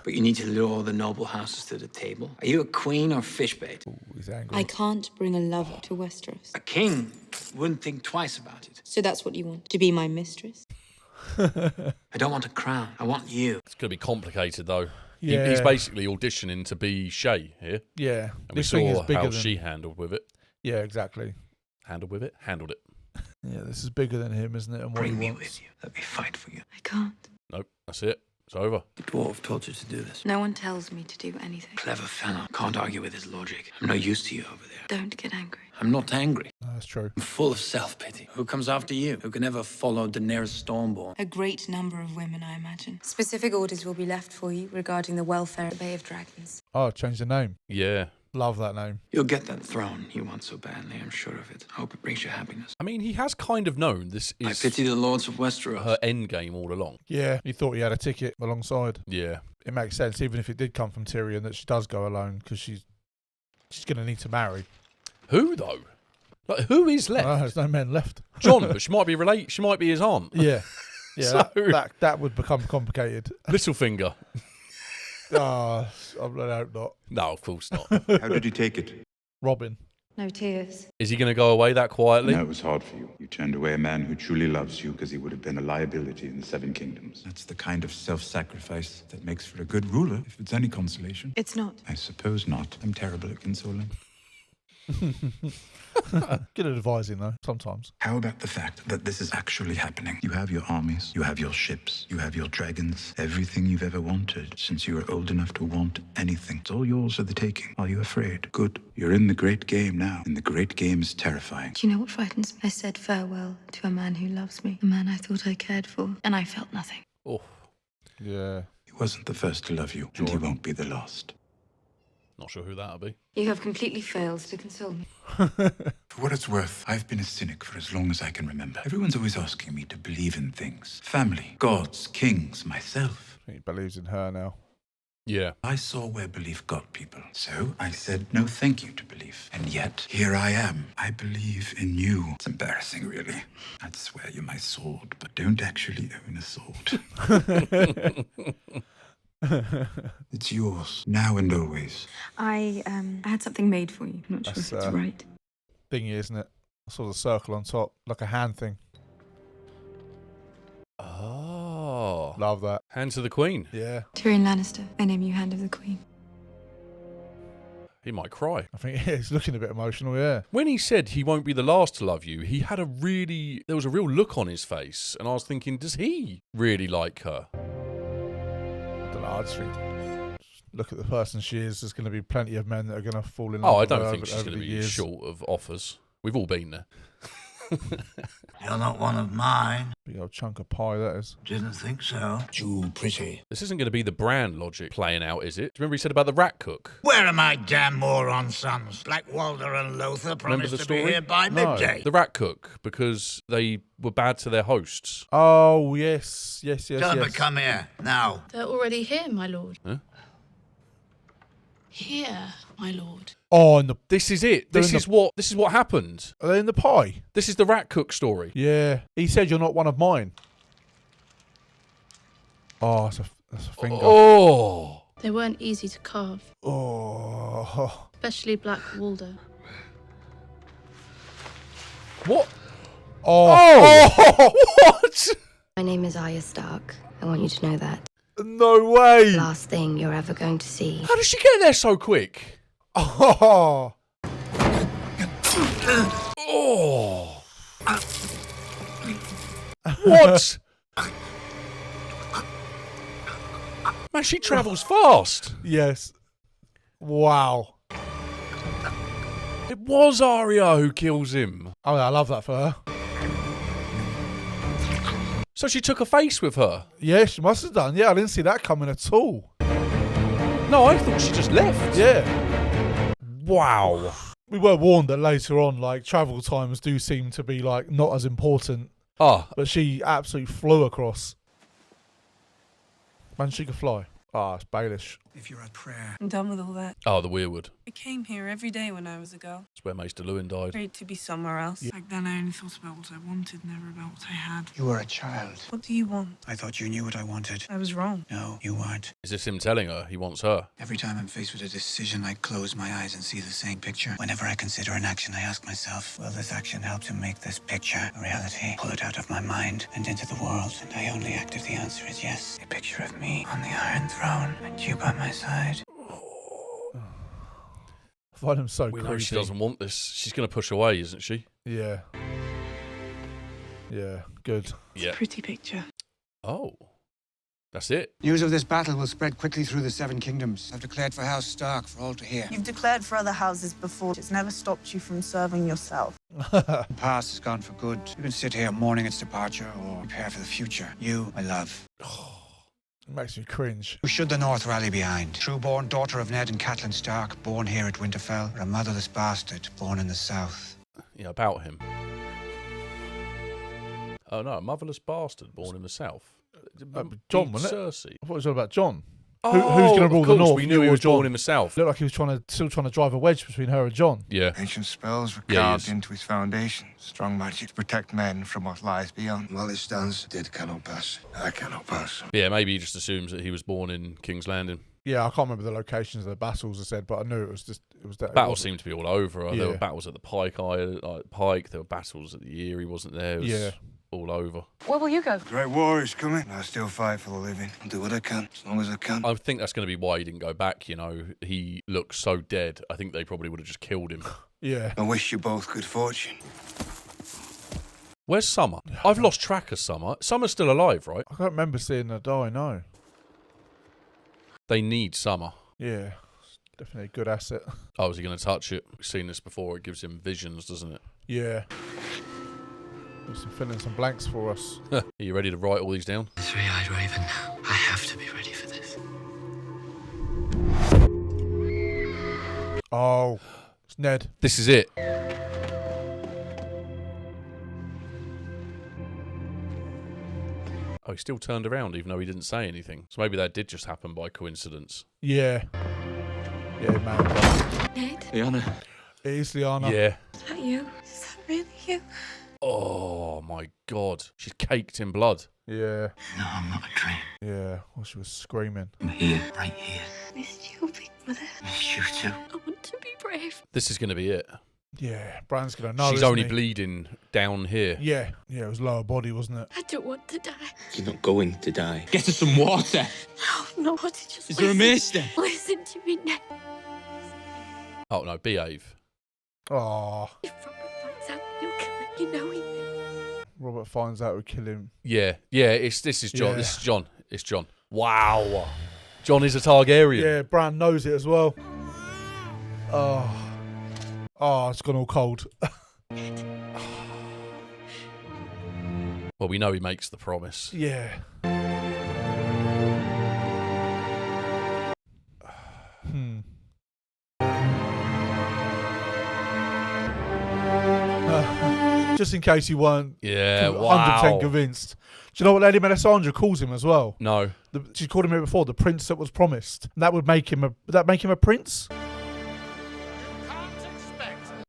But you need to lure the noble houses to the table. Are you a queen or fish bait? Ooh, he's angry. I can't bring a lover to Westeros. A king wouldn't think twice about it. So that's what you want? To be my mistress? I don't want a crown. I want you. It's going to be complicated, though. Yeah. He's basically auditioning to be Shay here. Yeah. And we saw how she handled with it. Yeah, exactly. Handled with it? Handled it. Yeah, this is bigger than him, isn't it? And what Bring he me wants. with you. Let me fight for you. I can't. Nope, that's it. It's over. The dwarf told you to do this. No one tells me to do anything. Clever fellow. Can't argue with his logic. I'm no use to you over there. Don't get angry. I'm not angry. No, that's true. I'm full of self-pity. Who comes after you? Who can ever follow Daenerys Stormborn? A great number of women, I imagine. Specific orders will be left for you regarding the welfare of the Bay of Dragons. Oh, change the name. Yeah. Love that name. You'll get that throne you want so badly, I'm sure of it. I hope it brings you happiness. I mean, he has kind of known this is I pity the lords of Westeros. her end game all along. Yeah, he thought he had a ticket alongside. Yeah. It makes sense, even if it did come from Tyrion, that she does go alone, because she's going to need to marry. Who, though? Like, who is left? There's no men left. John, but she might be related. She might be his aunt. Yeah. Yeah, So- that would become complicated. Littlefinger. I hope not. No, of course not. How did he take it? Robin. No tears. Is he going to go away that quietly? No, it was hard for you. You turned away a man who truly loves you because he would have been a liability in the Seven Kingdoms. That's the kind of self-sacrifice that makes for a good ruler, if it's any consolation. It's not. I suppose not. I'm terrible at consoling. Good at advising, though, sometimes. How about the fact that this is actually happening? You have your armies, you have your ships, you have your dragons, everything you've ever wanted since you were old enough to want anything. It's all yours for the taking. Are you afraid? Good. You're in the great game now, and the great game is terrifying. Do you know what frightens me? I said farewell to a man who loves me, a man I thought I cared for, and I felt nothing. Oh. Yeah. He wasn't the first to love you, and he won't be the last. Not sure who that'll be. You have completely failed to console me. For what it's worth, I've been a cynic for as long as I can remember. Everyone's always asking me to believe in things. Family, gods, kings, myself. I think he believes in her now. Yeah. I saw where belief got people. So I said no thank you to belief. And yet, here I am. I believe in you. It's embarrassing, really. I'd swear you're my sword, but don't actually own a sword. It's yours, now and always. I had something made for you. I'm not sure if it's right. Thingy, isn't it? I saw the circle on top, like a hand thing. Oh. Love that. Hand to the Queen. Yeah. Tyrion Lannister, I name you Hand of the Queen. He might cry. I think he's looking a bit emotional, yeah. When he said he won't be the last to love you, he had there was a real look on his face, and I was thinking, does he really like her? I don't know, I just think, look at the person she is, there's going to be plenty of men that are going to fall in love Oh, I with don't her think she's over going to the be years. short of offers. We've all been there. You're not one of mine. Big old chunk of pie, that is. Didn't think so. Too pretty. This isn't going to be the brand logic playing out, is it? Do you remember he said about the rat cook? Where are my damn moron sons? Like Walder and Lothar Remember promised the to story? be here by midday. The rat cook, because they were bad to their hosts. Oh, yes. Tell them to come here, now. They're already here, my lord. Huh? Here, my lord. Oh, this is it. This is what happened. Are they in the pie? This is the rat cook story. Yeah. He said you're not one of mine. Oh, that's a finger. Oh. They weren't easy to carve. Oh. Especially Black Walder. What? Oh. What? My name is Arya Stark. I want you to know that. No way. Last thing you're ever going to see. How did she get there so quick? Oh. Oh. What? Man, she travels fast. Yes. Wow. It was Arya who kills him. Oh, yeah, I love that for her. So she took a face with her? Yeah, she must have done. Yeah, I didn't see that coming at all. No, I thought she just left. Yeah. Wow. We were warned that later on, like, travel times do seem to be, like, not as important. Ah. But she absolutely flew across. Man, she could fly. Ah, it's Baelish. If you're at prayer. I'm done with all that. Oh, the Weirwood. I came here every day when I was a girl. It's where Maester Lewin died. Great to be somewhere else. Back then I only thought about what I wanted, never about what I had. You were a child. What do you want? I thought you knew what I wanted. I was wrong. No, you weren't. Is this him telling her he wants her? Every time I'm faced with a decision, I close my eyes and see the same picture. Whenever I consider an action, I ask myself, will this action help to make this picture a reality? Pull it out of my mind and into the world. And I only act if the answer is yes. A picture of me on the Iron Throne and you by my side. I find him so We creepy. know she doesn't want this. She's going to push away, isn't she? Yeah. Yeah, good. Yeah. Pretty picture. Oh. That's it. News of this battle will spread quickly through the Seven Kingdoms. I've declared for House Stark for all to hear. You've declared for other houses before. It's never stopped you from serving yourself. The past is gone for good. You can sit here mourning its departure or prepare for the future. You, my love. It makes me cringe. Who should the North rally behind? True-born daughter of Ned and Catelyn Stark, born here at Winterfell, or a motherless bastard, born in the South? Yeah, about him. Oh no, a motherless bastard born in the South. John, wasn't it? Cersei. I thought it was all about John. Oh, Who's going to rule the North? We knew he was born in the South. Looked like he was still trying to drive a wedge between her and John. Yeah. Ancient spells were carved into his foundation. Strong magic to protect men from what lies beyond. While it stands, dead cannot pass. I cannot pass. Yeah, maybe he just assumes that he was born in King's Landing. Yeah, I can't remember the locations of the battles I said, but I knew it was that. Battles seemed to be all over. Yeah. There were battles at the Pike. There were battles at the Eyrie, wasn't there? It was all over. Where will you go? The Great War is coming. I still fight for the living. I'll do what I can, as long as I can. I think that's going to be why he didn't go back, you know. He looks so dead. I think they probably would have just killed him. Yeah. I wish you both good fortune. Where's Summer? I've lost track of Summer. Summer's still alive, right? I can't remember seeing her die, no. They need Summer. Yeah. Definitely a good asset. Oh, is he going to touch it? We've seen this before. It gives him visions, doesn't it? Yeah. There's some filling some blanks for us. Are you ready to write all these down? Three-eyed raven. I have to be ready for this. Oh, it's Ned. This is it. Oh, he still turned around even though he didn't say anything. So maybe that did just happen by coincidence. Yeah. Yeah, man. Ned? Lyanna. It is Lyanna. Yeah. Is that you? Is that really you? Oh my God. She's caked in blood. Yeah. No, I'm not a dream. Yeah. Well, she was screaming. I'm here, right here. Missed you, big brother. You too. I want to be brave. This is going to be it. Yeah, Bran's going to know. She's isn't only he? bleeding down here. Yeah. Yeah, it was lower body, wasn't it? I don't want to die. You're not going to die. Get us some water. No, what did you Is there a maester? Listen to me, Ned. Oh no, behave. Oh. If Robert finds out, you'll kill him. You know he will. Robert finds out we kill him. Yeah. This is John. Yeah. This is John. It's John. Wow. John is a Targaryen. Yeah, Bran knows it as well. Oh. Oh, it's gone all cold. Well, we know he makes the promise. Yeah. Just in case you weren't 100% convinced. Do you know what Lady Melisandre calls him as well? No. She called him it before, the prince that was promised. And that would make him a prince?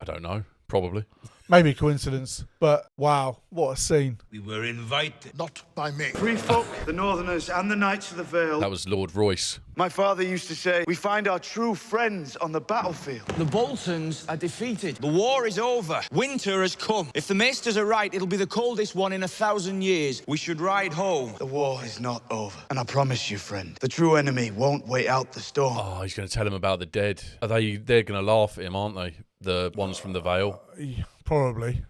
I don't know. Probably. Maybe coincidence, but wow, what a scene. We were invited. Not by me. Free folk, the Northerners and the Knights of the Vale. That was Lord Royce. My father used to say, we find our true friends on the battlefield. The Boltons are defeated. The war is over. Winter has come. If the Maesters are right, it'll be the coldest one in 1,000 years. We should ride home. The war is not over. And I promise you, friend, the true enemy won't wait out the storm. Oh, he's going to tell him about the dead. They're going to laugh at him, aren't they? The ones from the Vale. Probably.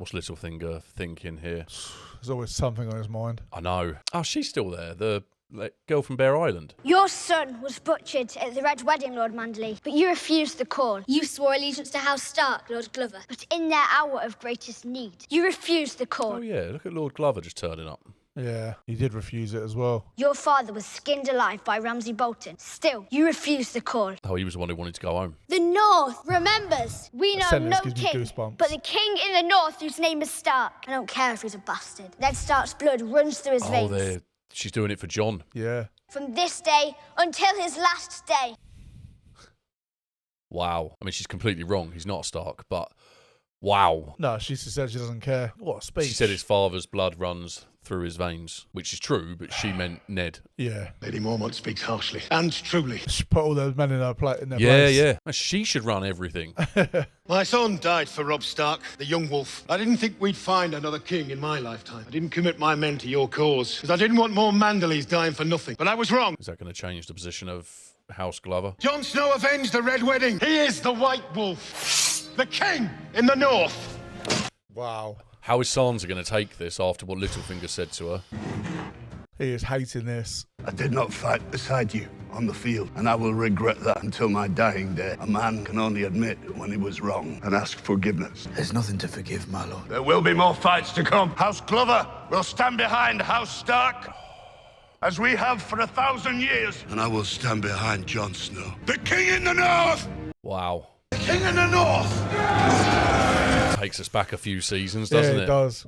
What's Littlefinger thinking here? There's always something on his mind. I know. Oh, she's still there. The girl from Bear Island. Your son was butchered at the Red Wedding, Lord Manderley, but you refused the call. You swore allegiance to House Stark, Lord Glover, but in their hour of greatest need, you refused the call. Oh, yeah. Look at Lord Glover just turning up. Yeah, he did refuse it as well. Your father was skinned alive by Ramsay Bolton. Still, you refused the call. Oh, he was the one who wanted to go home. The North remembers. We know no king, but the king in the North whose name is Stark. I don't care if he's a bastard. Ned Stark's blood runs through his veins. She's doing it for Jon. Yeah. From this day until his last day. Wow. I mean, she's completely wrong. He's not a Stark, but wow. No, she said she doesn't care. What a speech. She said his father's blood runs through his veins, which is true, but she meant Ned. Yeah. Lady Mormont speaks harshly and truly. She put all those men in their place. Yeah. She should run everything. My son died for Robb Stark, the young wolf. I didn't think we'd find another king in my lifetime. I didn't commit my men to your cause, because I didn't want more Manderleys dying for nothing. But I was wrong. Is that going to change the position of House Glover? Jon Snow avenged the Red Wedding. He is the White Wolf, the king in the North. Wow. How is Sansa going to take this after what Littlefinger said to her? He is hating this. I did not fight beside you on the field, and I will regret that until my dying day. A man can only admit when he was wrong and ask forgiveness. There's nothing to forgive, my lord. There will be more fights to come. House Glover will stand behind House Stark, as we have for 1,000 years. And I will stand behind Jon Snow, the king in the North! Wow. The king in the North! Takes us back a few seasons, doesn't it? Yeah, it does.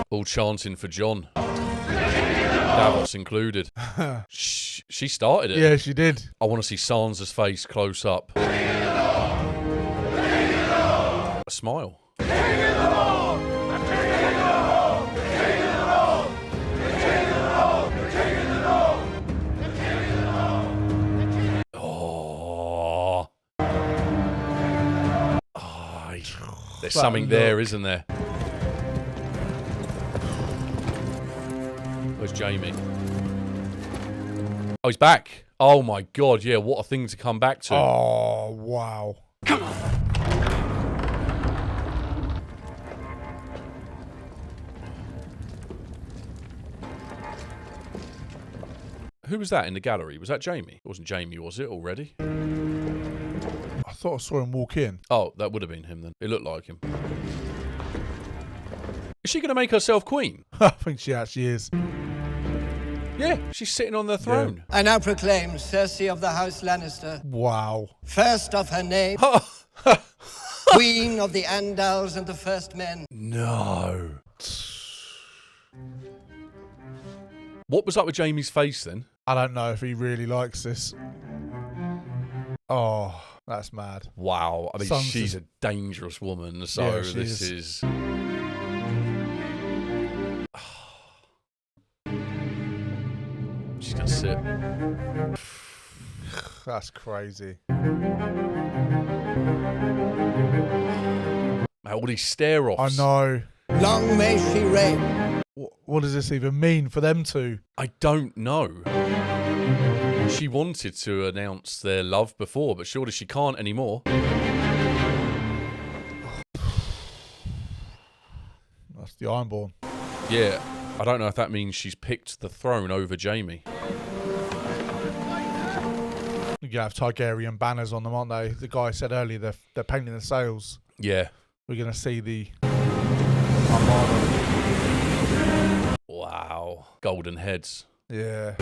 All chanting for Jon. Davos included. She started it. Yeah, she did. I want to see Sansa's face close up. A smile. There's something there, isn't there? Where's Jaime? Oh, he's back. Oh my God, yeah, what a thing to come back to. Oh, wow. Come on. Who was that in the gallery? Was that Jaime? It wasn't Jaime, was it, already? I thought I saw him walk in. Oh, that would have been him then. It looked like him. Is she going to make herself queen? I think she actually is. Yeah, she's sitting on the throne. I now proclaim Cersei of the House Lannister. Wow. First of her name. Queen of the Andals and the First Men. No. What was up with Jaime's face then? I don't know if he really likes this. Oh, that's mad. Wow. I mean, she's a dangerous woman, so yeah, this is... She's going to sit. That's crazy. All these stare-offs. I know. Long may she reign. What does this even mean for them two? I don't know. She wanted to announce their love before, but surely she can't anymore. That's the Ironborn. Yeah, I don't know if that means she's picked the throne over Jaime. You have Targaryen banners on them, aren't they? The guy said earlier they're painting the sails. Yeah. We're going to see the Armada. Wow. Golden heads. Yeah.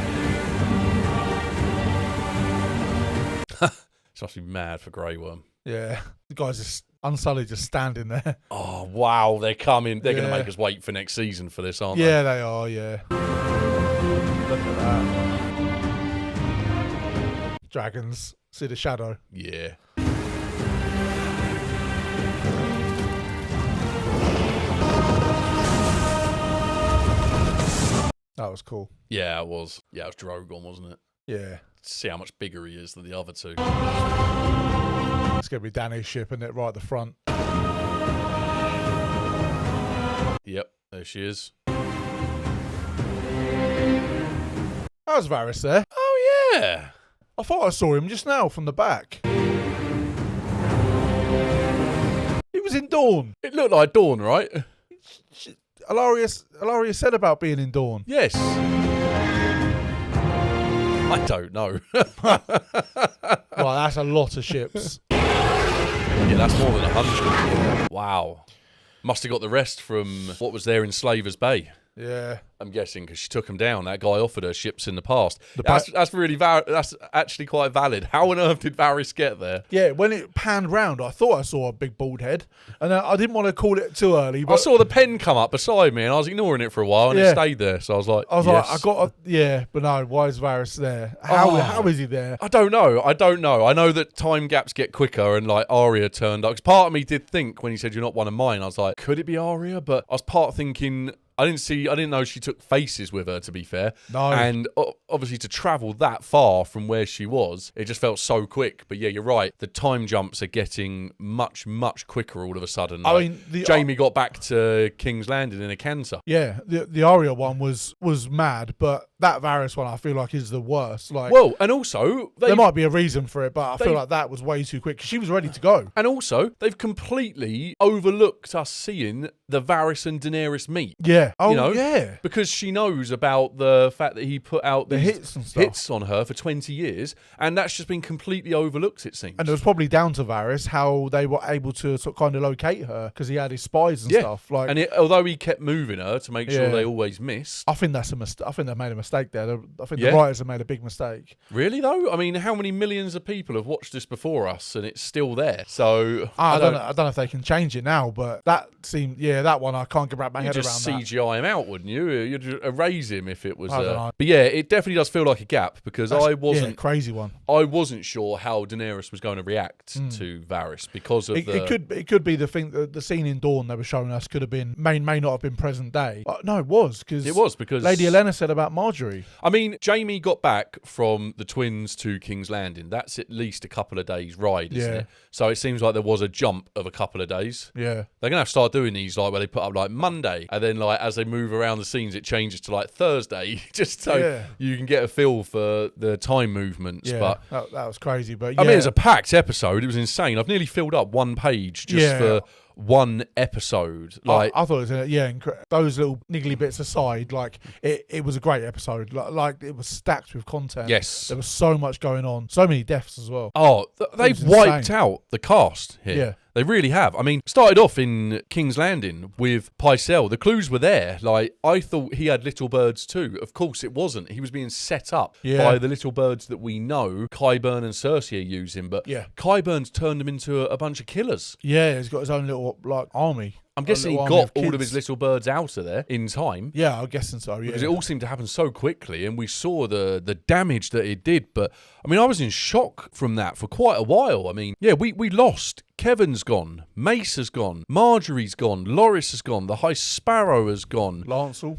She must be mad for Grey Worm. Yeah. The guy's just unsullied, just standing there. Oh, wow. They're coming. They're going to make us wait for next season for this, aren't Yeah, they are, yeah. Look at that. Dragons. See the shadow? Yeah. That was cool. Yeah, it was. Yeah, it was Drogon, wasn't it? Yeah. See how much bigger he is than the other two. It's going to be Dany's ship, isn't it? Right at the front. Yep, there she is. How's Varys there? Oh, yeah. I thought I saw him just now from the back. He was in Dorne. It looked like Dawn, right? Ilaria said about being in Dorne. Yes. I don't know. Right, that's a lot of ships. Yeah, that's more than 100. Wow. Must have got the rest from what was there in Slavers Bay. Yeah. I'm guessing because she took them down. That guy offered her ships in the past. That's really that's actually quite valid. How on earth did Varys get there? Yeah, when it panned round, I thought I saw a big bald head, and I didn't want to call it too early. But I saw the pen come up beside me, and I was ignoring it for a while, and it stayed there. So I was like, but no, why is Varys there? How is he there? I don't know. I know that time gaps get quicker, and like Arya turned up. Because part of me did think when he said you're not one of mine, I was like, could it be Arya? But I was part thinking. I didn't know she took faces with her, to be fair. No. And obviously to travel that far from where she was, it just felt so quick. But yeah, you're right. The time jumps are getting much, much quicker all of a sudden. Like, I mean, Jamie got back to King's Landing in a canter. Yeah, the Arya one was mad, but that Varys one I feel like is the worst. Like, well, and also there might be a reason for it, but I feel like that was way too quick. She was ready to go. And also, they've completely overlooked us seeing the Varys and Daenerys meet. Yeah. Oh, you know, yeah. Because she knows about the fact that he put out the hits and stuff. Hits on her for 20 years, and that's just been completely overlooked, it seems. And it was probably down to Varys how they were able to sort of kind of locate her because he had his spies and stuff. Like, and although he kept moving her to make sure they always missed. I think that's a mistake. I think they made a mistake there. I think the writers have made a big mistake. Really though? I mean, how many millions of people have watched this before us, and it's still there? So I don't know if they can change it now, but that seemed that one I can't get my head around. Just CGI him out, wouldn't you? You'd erase him if it was. I don't know. But yeah, it definitely does feel like a gap because I wasn't crazy one. I wasn't sure how Daenerys was going to react to Varys because of it could be the thing that the scene in Dawn they were showing us could have been may not have been present day. No, it was because Lady Olenna said about Marjorie. I mean, Jamie got back from the Twins to King's Landing. That's at least a couple of days ride, isn't it? So it seems like there was a jump of a couple of days. Yeah, they're gonna have to start doing these like where they put up like Monday, and then like as they move around the scenes, it changes to like Thursday, just so you can get a feel for the time movements. Yeah, but that was crazy. But I mean, it's a packed episode. It was insane. I've nearly filled up one page just for one episode. Like I thought it was those little niggly bits aside, like it was a great episode. Like it was stacked with content. Yes, there was so much going on, so many deaths as well. Oh, they've wiped out the cast here. Yeah. They really have. I mean, started off in King's Landing with Pycelle. The clues were there. Like, I thought he had little birds too. Of course it wasn't. He was being set up by the little birds that we know Qyburn and Cersei are using. But Qyburn's turned them into a bunch of killers. Yeah, he's got his own little army. I'm guessing he got all of his little birds out of there in time. Yeah, I'm guessing so, Because it all seemed to happen so quickly, and we saw the damage that it did. But, I mean, I was in shock from that for quite a while. I mean, we lost. Kevin's gone. Mace has gone. Marjorie's gone. Loris has gone. The High Sparrow has gone. Lancel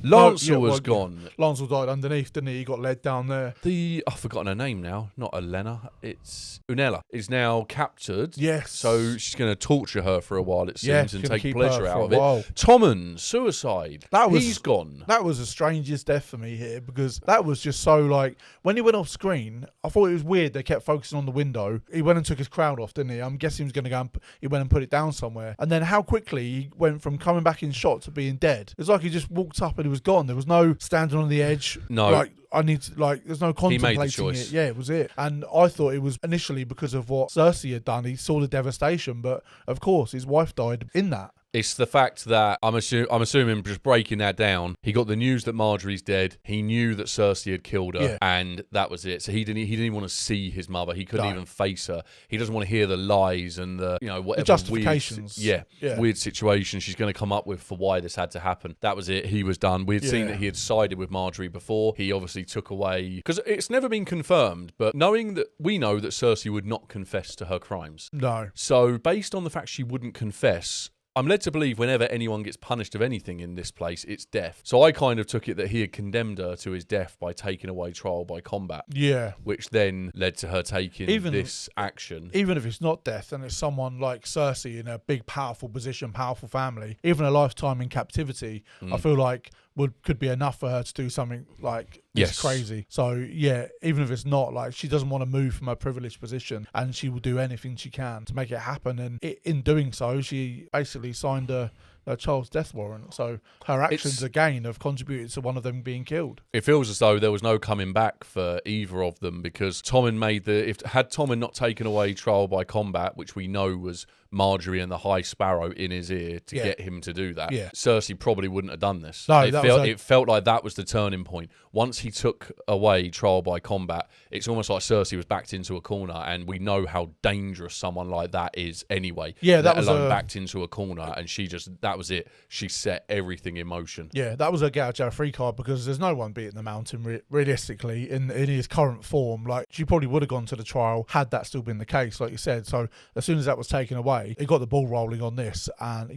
has gone. Lancel died underneath, didn't he? He got led down there. I've forgotten her name now. Not Olenna. It's Unella. Is now captured. Yes. So she's going to torture her for a while, it seems, and take pleasure out of it. Tommen, suicide. He's gone. That was the strangest death for me here because that was just so like when he went off screen, I thought it was weird they kept focusing on the window. He went and took his crown off, didn't he? I'm guessing he was going to go and he went and put it down somewhere. And then how quickly he went from coming back in shot to being dead. It's like he just walked up and he was gone. There was no standing on the edge. No. Like there's no contemplating choice. it. Yeah, it was it. And I thought it was initially because of what Cersei had done. He saw the devastation, but of course his wife died in that. It's the fact that I'm assuming just breaking that down, he got the news that Marjorie's dead. He knew that Cersei had killed her, and that was it. So he didn't even want to see his mother. He couldn't even face her. He doesn't want to hear the lies and the whatever the justifications. Weird situation she's going to come up with for why this had to happen. That was it. He was done. We'd seen that he had sided with Marjorie before. He obviously took away because it's never been confirmed, but we know that Cersei would not confess to her crimes. No. So based on the fact she wouldn't confess, I'm led to believe whenever anyone gets punished of anything in this place, it's death. So I kind of took it that he had condemned her to his death by taking away trial by combat. Yeah. Which then led to her taking this action. Even if it's not death and it's someone like Cersei in a big, powerful position, powerful family, even a lifetime in captivity, I feel like could be enough for her to do something like this crazy. So yeah, even if it's not, like, she doesn't want to move from her privileged position, and she will do anything she can to make it happen. And in doing so, she basically signed a child's death warrant. So her actions again have contributed to one of them being killed. It feels as though there was no coming back for either of them, because Tommen had Tommen not taken away trial by combat, which we know was Marjorie and the High Sparrow in his ear to get him to do that, Cersei probably wouldn't have done this. No, it felt like that was the turning point. Once he took away trial by combat, it's almost like Cersei was backed into a corner, and we know how dangerous someone like that is anyway. Yeah, that was backed into a corner, and that was it. She set everything in motion. Yeah, that was a get out of jail free card, because there's no one beating the Mountain realistically in his current form. Like, she probably would have gone to the trial had that still been the case, like you said. So as soon as that was taken away, it got the ball rolling on this, and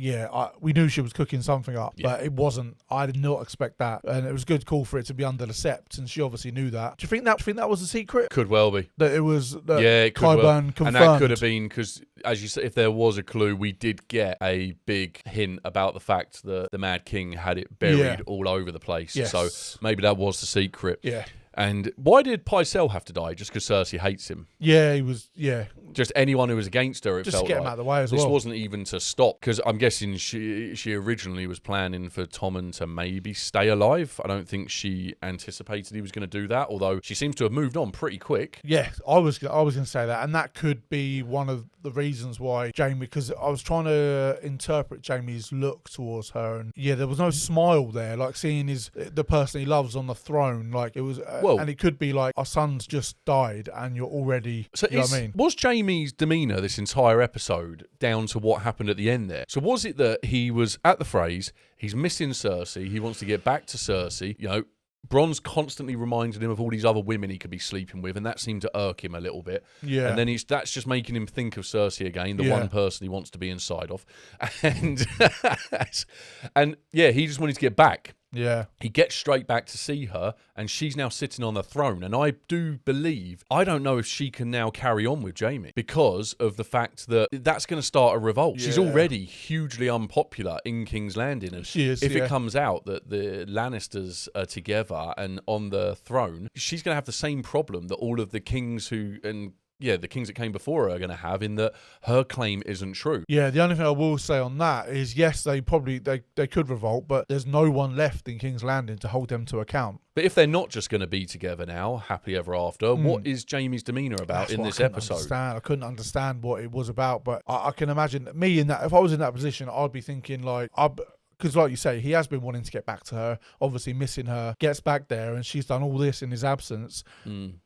we knew she was cooking something up, but it wasn't. I did not expect that, and it was a good call for it to be under the sept, and she obviously knew that. Do you think that was a secret? Could well be that it was. It could Qyburn confirmed, and that could have been because, as you said, if there was a clue, we did get a big hint about the fact that the Mad King had it buried all over the place. Yes. So maybe that was the secret. Yeah. And why did Pycelle have to die? Just because Cersei hates him? Yeah, he was. Yeah, just anyone who was against her. Just to get him out of the way as well. This wasn't even to stop, because I'm guessing she originally was planning for Tommen to maybe stay alive. I don't think she anticipated he was going to do that. Although she seems to have moved on pretty quick. Yeah, I was going to say that, and that could be one of the reasons why Jaime. Because I was trying to interpret Jaime's look towards her, and there was no smile there. Like seeing the person he loves on the throne. Like it was. And it could be like, our son's just died and you're already, you know what I mean? Was Jaime's demeanour this entire episode down to what happened at the end there? So was it that he was at the phrase, he's missing Cersei, he wants to get back to Cersei, Bron's constantly reminded him of all these other women he could be sleeping with, and that seemed to irk him a little bit. Yeah. And then that's just making him think of Cersei again, the one person he wants to be inside of. And he just wanted to get back. Yeah. He gets straight back to see her, and she's now sitting on the throne. And I do believe, I don't know if she can now carry on with Jaime because of the fact that that's going to start a revolt. She's already hugely unpopular in King's Landing. And she is, if it comes out that the Lannisters are together and on the throne, she's going to have the same problem that all of the kings the kings that came before her are going to have, in that her claim isn't true. Yeah, the only thing I will say on that is, yes, they could revolt, but there's no one left in King's Landing to hold them to account. But if they're not just going to be together now, happily ever after, what is Jaime's demeanour about in this episode? I couldn't understand what it was about, but I can imagine me in that. If I was in that position, I'd be thinking like, because like you say, he has been wanting to get back to her, obviously missing her, gets back there, and she's done all this in his absence,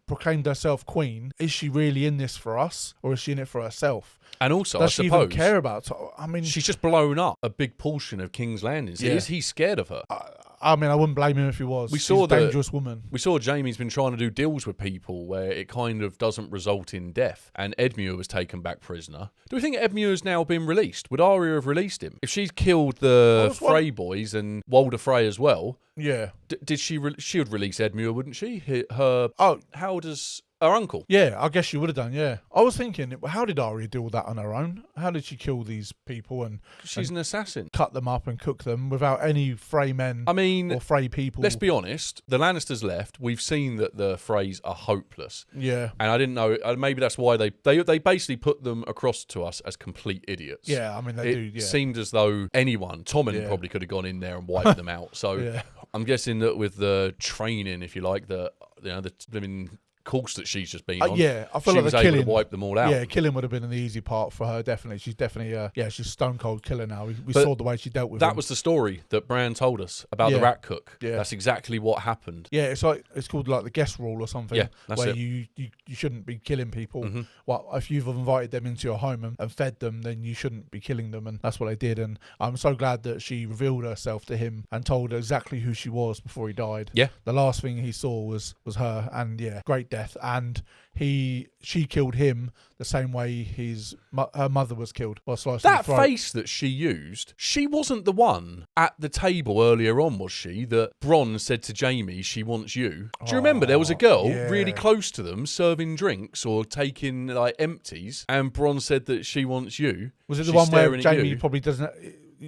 proclaimed herself queen. Is she really in this for us, or is she in it for herself? And also, does she even care about her? I mean, she's just blown up a big portion of King's Landing. So is he scared of her? I mean, I wouldn't blame him if he was. She's a dangerous woman. We saw Jaime's been trying to do deals with people where it kind of doesn't result in death. And Edmure was taken back prisoner. Do we think Edmure's now been released? Would Arya have released him? If she's killed the Frey boys and Walder Frey as well, did she would release Edmure, wouldn't she? How does... her uncle? Yeah, I guess she would have done, yeah. I was thinking, how did Arya do all that on her own? How did she kill these people and... She's an assassin. Cut them up and cook them without any Frey men or Frey people. Let's be honest, the Lannisters left. We've seen that the Freys are hopeless. Yeah. And I didn't know, maybe that's why they basically put them across to us as complete idiots. Yeah, I mean, It seemed as though Tommen probably could have gone in there and wiped them out. So I'm guessing that with the training, if you like, the course that she's just been on. I feel like was able to wipe them all out. Yeah, killing would have been an easy part for her, definitely. She's definitely, she's stone cold killer now. We saw the way she dealt with him. That was the story that Bran told us about the rat cook. Yeah. That's exactly what happened. Yeah, it's called like the guest rule or something. Yeah, that's where it. you shouldn't be killing people. Mm-hmm. Well, if you've invited them into your home and fed them, then you shouldn't be killing them, and that's what they did. And I'm so glad that she revealed herself to him and told exactly who she was before he died. Yeah. The last thing he saw was her, and great death. And she killed him the same way her mother was killed by slicing that the throat. Face that she used, she wasn't the one at the table earlier on, was she? That Bronn said to Jaime, she wants you. Do you remember there was a girl really close to them serving drinks or taking like empties, and Bronn said that she wants you. Was it the one where Jaime probably doesn't...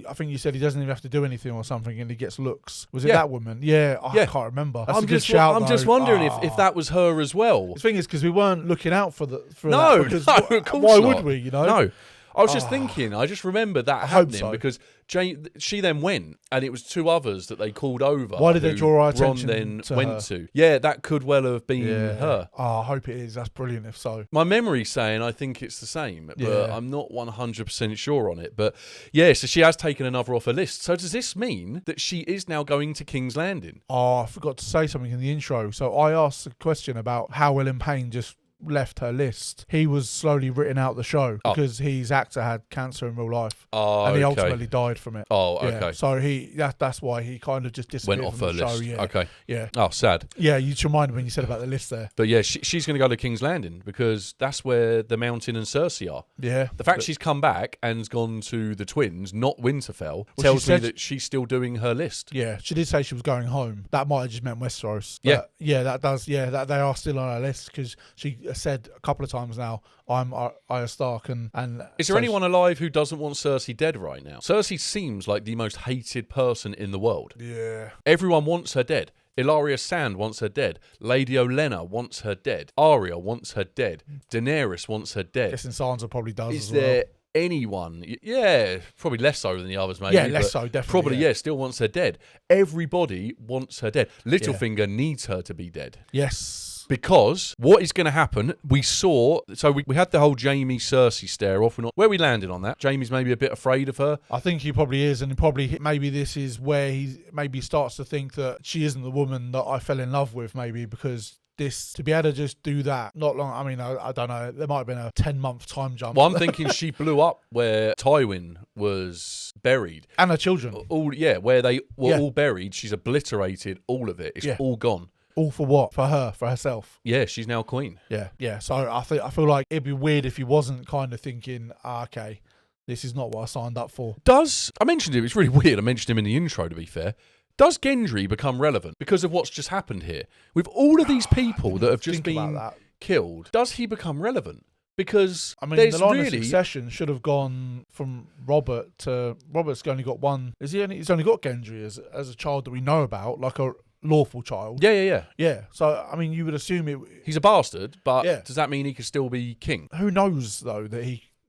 I think you said he doesn't even have to do anything or something, and he gets looks. Was it that woman? Yeah, I can't remember. That's a good shout. I'm just wondering if that was her as well. The thing is, because we weren't looking out for that. No, because of course why not. would we? You know, no. I was just thinking. I just remember that happening because she then went, and it was 2 others that they called over. Why did they draw our attention Ron then to went her? to? Yeah, that could well have been her. Oh, I hope it is. That's brilliant. If so, my memory's saying I think it's the same, but Yeah. I'm not 100% sure on it. But yeah, so she has taken another off her list. So does this mean that she is now going to King's Landing? Oh, I forgot to say something in the intro. So I asked a question about how Ellen Payne just left her list. He was slowly written out the show because his actor had cancer in real life, and he ultimately died from it. Oh, okay. So that's why he kind of just disappeared Went off from her the list. show. Yeah. Okay. Yeah. Oh, sad. Yeah, you just reminded me when you said about the list there. But yeah, she's going to go to King's Landing because that's where the Mountain and Cersei are. Yeah. The fact she's come back and's gone to the Twins, not Winterfell, tells me that she's still doing her list. Yeah, she did say she was going home. That might have just meant Westeros. Yeah. Yeah, that does. Yeah, that they are still on her list because she said a couple of times now, I'm Arya Stark. And is there anyone alive who doesn't want Cersei dead right now? Cersei seems like the most hated person in the world. Yeah. Everyone wants her dead. Ilaria Sand wants her dead. Lady Olenna wants her dead. Arya wants her dead. Daenerys wants her dead. Guessing Sansa probably does Is as well. there anyone? Yeah, probably less so than the others, maybe. Yeah, less so, definitely. Probably, yeah, still wants her dead. Everybody wants her dead. Littlefinger needs her to be dead. Yes. Because what is going to happen, we saw, so we had the whole Jaime Cersei stare off. Where we landed on that? Jamie's maybe a bit afraid of her. I think he probably is, and maybe this is where he maybe starts to think that she isn't the woman that I fell in love with, maybe because to be able to just do that, not long, I mean, I don't know, there might have been a 10-month time jump. Well, I'm thinking she blew up where Tywin was buried. And her children. Where they were all buried. She's obliterated all of it. It's all gone. All for what? For her, for herself. Yeah, she's now queen. Yeah. So I feel like it'd be weird if he wasn't kind of thinking, okay, this is not what I signed up for. I mentioned him, it's really weird, I mentioned him in the intro to be fair. Does Gendry become relevant because of what's just happened here? With all of these people that have just been killed, does he become relevant? Because I mean, the line of succession should have gone from Robert to Robert's only got one. He's only got Gendry as a child that we know about, like a lawful child. Yeah. So I mean, you would assume he's a bastard, but does that mean he could still be king? Who knows though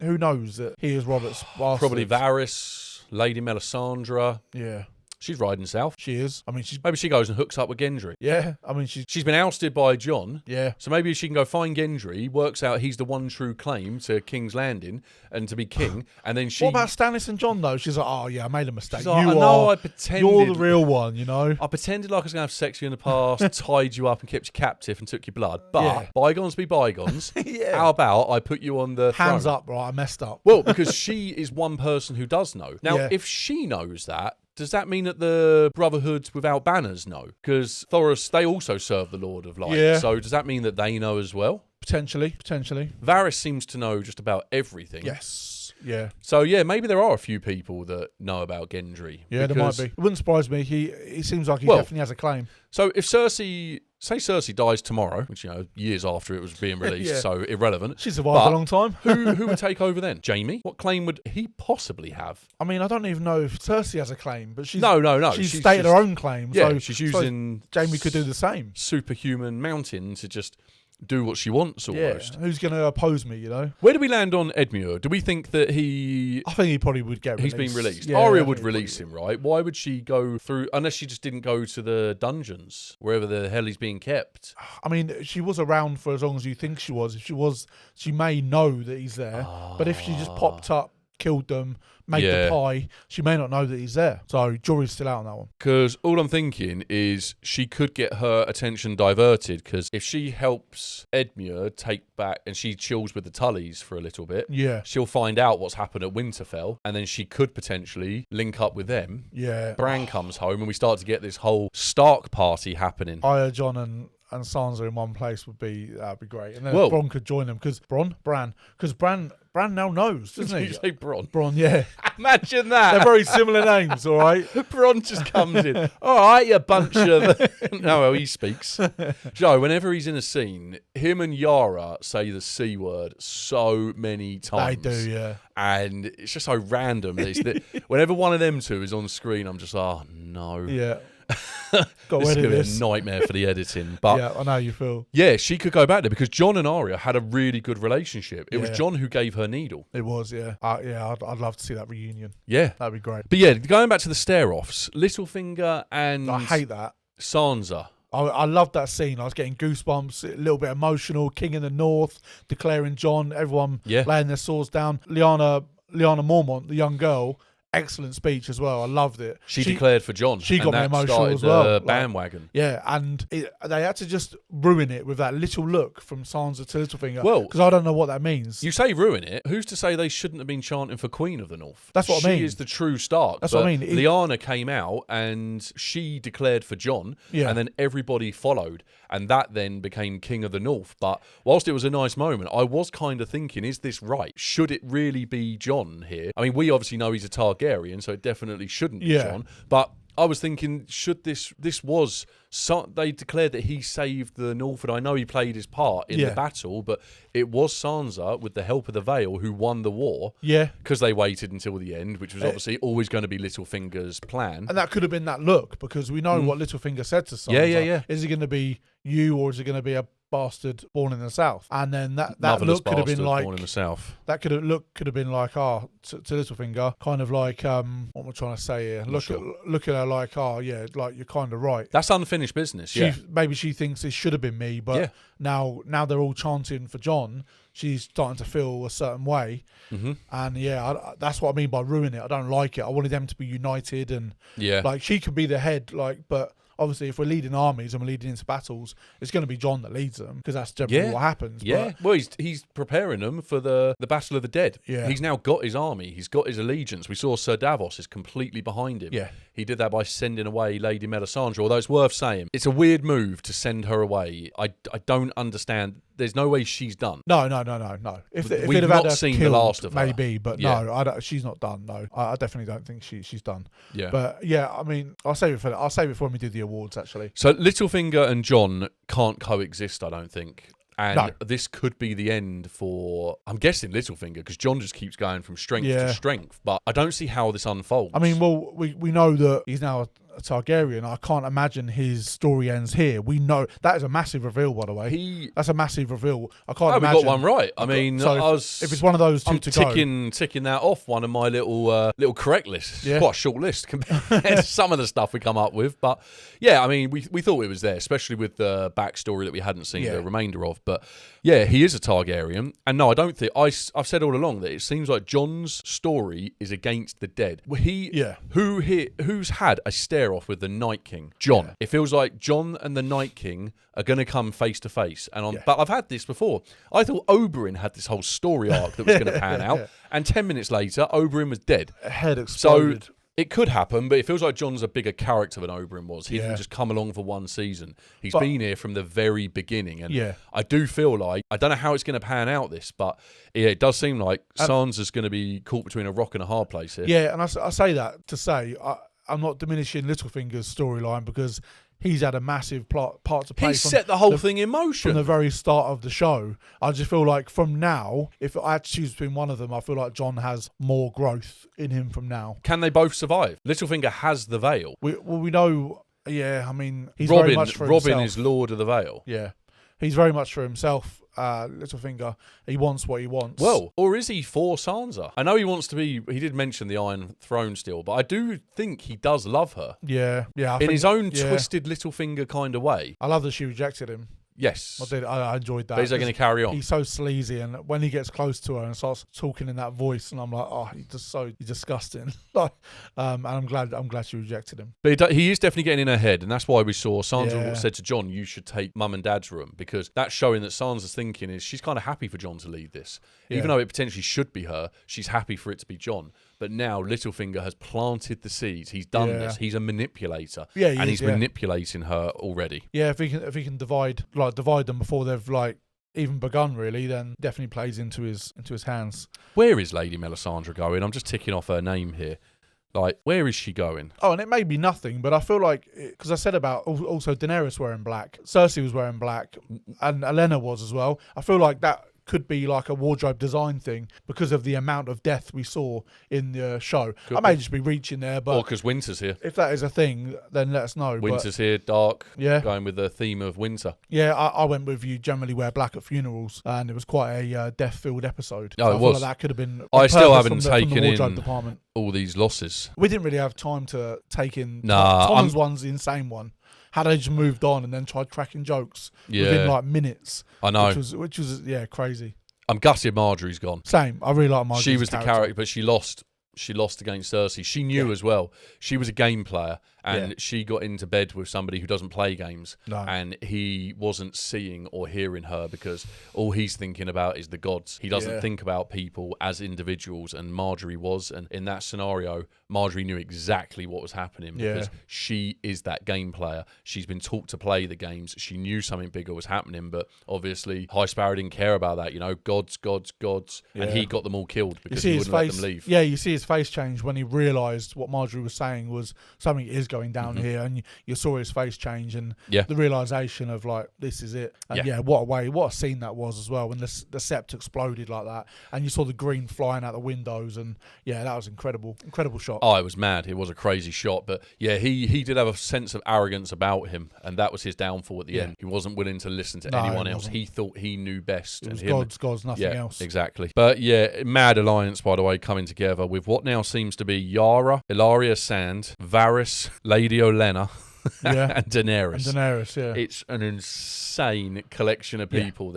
who knows that he is Robert's bastard? Probably Varys, Lady Melisandre. Yeah. She's riding south. She is. I mean, maybe she goes and hooks up with Gendry. Yeah, I mean, she's been ousted by Jon. Yeah. So maybe she can go find Gendry, works out he's the one true claim to King's Landing and to be king, and then she... What about Stannis and Jon, though? She's like, oh, yeah, I made a mistake. She's like, I pretended... You're the real one, you know? I pretended like I was going to have sex with you in the past, tied you up and kept you captive and took your blood. But bygones be bygones. How about I put you on the Hands throne? up, right? I messed up. Well, because she is one person who does know. Now, if she knows that, does that mean that the Brotherhoods without banners know? Because Thoros, they also serve the Lord of Light. Yeah. So does that mean that they know as well? Potentially. Varys seems to know just about everything. Yes. Yeah. So yeah, maybe there are a few people that know about Gendry. Yeah, there might be. It wouldn't surprise me. He seems like he definitely has a claim. So if Cersei dies tomorrow, which, you know, years after it was being released, so irrelevant. She survived a long time. who would take over then? Jaime? What claim would he possibly have? I mean, I don't even know if Cersei has a claim, but she's no. She's stated her own claim. Yeah, so she's using Jaime could do the same. Superhuman mountain to just do what she wants almost. Yeah. Who's going to oppose me, you know? Where do we land on Edmure? Do we think that he... I think he probably would get released. He's been released. Yeah, Arya would release him, right? Why would she go through... Unless she just didn't go to the dungeons, wherever the hell he's being kept. I mean, she was around for as long as you think she was. If she was, she may know that he's there. But if she just popped up, killed them, made the pie, she may not know that he's there. So jury's still out on that one. Because all I'm thinking is she could get her attention diverted, because if she helps Edmure take back and she chills with the Tullys for a little bit, she'll find out what's happened at Winterfell, and then she could potentially link up with them. Yeah. Bran comes home and we start to get this whole Stark party happening. Arya, Jon Sansa in one place would be great. And then Bronn could join them because Bran now knows, doesn't he? Did you say Bronn? Bronn, yeah. Imagine that. They're very similar names, all right? Bronn just comes in. All right, you bunch of... No, well, he speaks. Joe, whenever he's in a scene, him and Yara say the C word so many times. They do, yeah. And it's just so random. Whenever one of them two is on screen, I'm just, oh, no. Yeah. This is going to be a nightmare for the editing. But yeah, I know how you feel. Yeah, she could go back there because Jon and Arya had a really good relationship. It was Jon who gave her needle. It was, yeah. I'd love to see that reunion. Yeah. That'd be great. But yeah, going back to the stare-offs, Littlefinger and... I hate that. Sansa. I loved that scene. I was getting goosebumps, a little bit emotional. King in the North, declaring Jon, everyone laying their swords down. Lyanna Mormont, the young girl... Excellent speech as well. I loved it. She declared for Jon. She got me emotional as well. The bandwagon. Yeah, and they had to just ruin it with that little look from Sansa to Littlefinger. Well, because I don't know what that means. You say ruin it. Who's to say they shouldn't have been chanting for Queen of the North? That's what I mean. She is the true Stark. That's what I mean. Lyanna came out and she declared for Jon, and then everybody followed, and that then became King of the North. But whilst it was a nice moment, I was kind of thinking, is this right? Should it really be Jon here? I mean, we obviously know he's a Targaryen, so it definitely shouldn't be Jon. But I was thinking, should this was... they declared that he saved the North, and I know he played his part in the battle, but it was Sansa, with the help of the Vale, who won the war. Yeah. Because they waited until the end, which was obviously always going to be Littlefinger's plan. And that could have been that look, because we know what Littlefinger said to Sansa. Yeah. Is it going to be you, or is it going to be a bastard born in the South? And then that look could have been like... born in the South. That could have been like, to Littlefinger, kind of like, what am I trying to say here? Look at her like, like, you're kind of right. That's unfinished business, Maybe she thinks it should have been me, but now they're all chanting for Jon. She's starting to feel a certain way. Mm-hmm. And that's what I mean by ruin it. I don't like it. I wanted them to be united, and like, she could be the head, like, but obviously if we're leading armies and we're leading into battles, it's going to be Jon that leads them, because that's generally what happens. Yeah, but, well, he's preparing them for the Battle of the Dead. Yeah. He's now got his army. He's got his allegiance. We saw Sir Davos is completely behind him. Yeah. He did that by sending away Lady Melisandre, although it's worth saying, it's a weird move to send her away. I don't understand. There's no way she's done. No. If we've had not her seen killed, the last of her. maybe, but no, she's not done. No, I definitely don't think she's done. Yeah, but I mean, I'll save it for when we do the awards. Actually, so Littlefinger and Jon can't coexist, I don't think. And this could be the end for, I'm guessing, Littlefinger, because Jon just keeps going from strength to strength. But I don't see how this unfolds. I mean, well, we know that he's now a Targaryen. I can't imagine his story ends here. We know that is a massive reveal, by the way. That's a massive reveal. I can't imagine. We got one right. I mean, if it's one of those two to go, ticking that off one of my little correct lists. It's quite a short list compared to some of the stuff we come up with. But yeah, I mean, we thought it was there, especially with the backstory that we hadn't seen the remainder of. But yeah, he is a Targaryen, and no, I don't think I've said all along that it seems like Jon's story is against the dead. Who's had a stare off with the Night King? Jon. It feels like Jon and the Night King are going to come face to face. But I've had this before. I thought Oberyn had this whole story arc that was going to pan out, and 10 minutes later, Oberyn was dead. Head exploded. So it could happen, but it feels like Jon's a bigger character than Oberyn was. He didn't just come along for one season. He's been here from the very beginning, and I do feel like, I don't know how it's going to pan out this, but it does seem like Sansa's going to be caught between a rock and a hard place here. Yeah, and I say that to say, I'm not diminishing Littlefinger's storyline, because he's had a massive part to play. He set the whole thing in motion from the very start of the show. I just feel like from now, if I had to choose between one of them, I feel like Jon has more growth in him from now. Can they both survive? Littlefinger has the Vale. We know. Yeah, I mean, he's very much for himself. Robin is Lord of the Vale. Yeah, he's very much for himself. Littlefinger, he wants what he wants. Well, or is he for Sansa? I know he wants to be. He did mention the Iron Throne still, but I do think he does love her. Yeah. In his own twisted Littlefinger kind of way. I love that she rejected him. Yes. I enjoyed that. But is they going to carry on? He's so sleazy, and when he gets close to her and starts talking in that voice, and I'm like, oh, he's just so disgusting. And I'm glad she rejected him. But he is definitely getting in her head, and that's why we saw Sansa said to Jon, you should take Mum and Dad's room, because that's showing that Sansa's thinking is she's kind of happy for Jon to lead this. Even though it potentially should be her, she's happy for it to be Jon. But now Littlefinger has planted the seeds. He's done this. He's a manipulator. And he's manipulating her already. Yeah, if he can divide them before they've even begun, really, then definitely plays into his hands. Where is Lady Melisandre going? I'm just ticking off her name here. Where is she going? Oh, and it may be nothing, but I feel like, because I said about also Daenerys wearing black, Cersei was wearing black, and Olenna was as well. I feel like that could be like a wardrobe design thing because of the amount of death we saw in the show. I may just be reaching there, but... Or because winter's here. If that is a thing, then let us know. Winter's here, dark, going with the theme of winter. Yeah, I went with you generally wear black at funerals, and it was quite a death-filled episode. Oh, so it was. Like that could have been... I still haven't taken from the in department. All these losses. We didn't really have time to take in... Nah, Tommen's one's the insane one. How they just moved on and then tried cracking jokes within minutes. I know. Which was crazy. I'm gutted Marjorie's gone. Same. I really like Marjorie's She was the character, but she lost. She lost against Cersei. She knew as well. She was a game player, and she got into bed with somebody who doesn't play games. No. And he wasn't seeing or hearing her because all he's thinking about is the gods. He doesn't think about people as individuals, and Marjorie was. And in that scenario, Marjorie knew exactly what was happening because she is that game player. She's been taught to play the games. She knew something bigger was happening, but obviously High Sparrow didn't care about that. Gods. And he got them all killed because he wouldn't let them leave. Yeah, you see his face change when he realised what Marjorie was saying was something is going down here, and you saw his face change and the realisation of this is it. And what a scene that was as well when the sept exploded like that, and you saw the green flying out the windows, and that was incredible shot. Oh, it was mad. It was a crazy shot, but he did have a sense of arrogance about him, and that was his downfall at the end. He wasn't willing to listen to anyone else. He thought he knew best. It was gods, nothing else. Exactly. But mad alliance, by the way, coming together with what now seems to be Yara, Ilaria Sand, Varys, Lady Olenna, and Daenerys. It's an insane collection of people,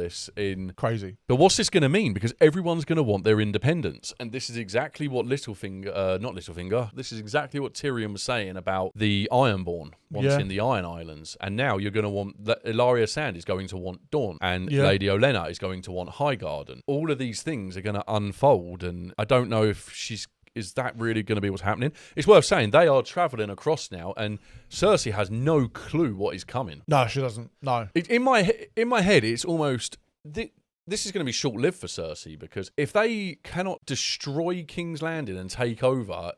crazy. But what's this going to mean? Because everyone's going to want their independence. And this is exactly what this is exactly what Tyrion was saying about the Ironborn wanting the Iron Islands. And now you're going to want, Ilaria Sand is going to want Dorne, and Lady Olenna is going to want Highgarden. All of these things are going to unfold, and I don't know if is that really going to be what's happening? It's worth saying they are travelling across now, and Cersei has no clue what is coming. No, she doesn't. No. In my head, it's almost this is going to be short-lived for Cersei, because if they cannot destroy King's Landing and take over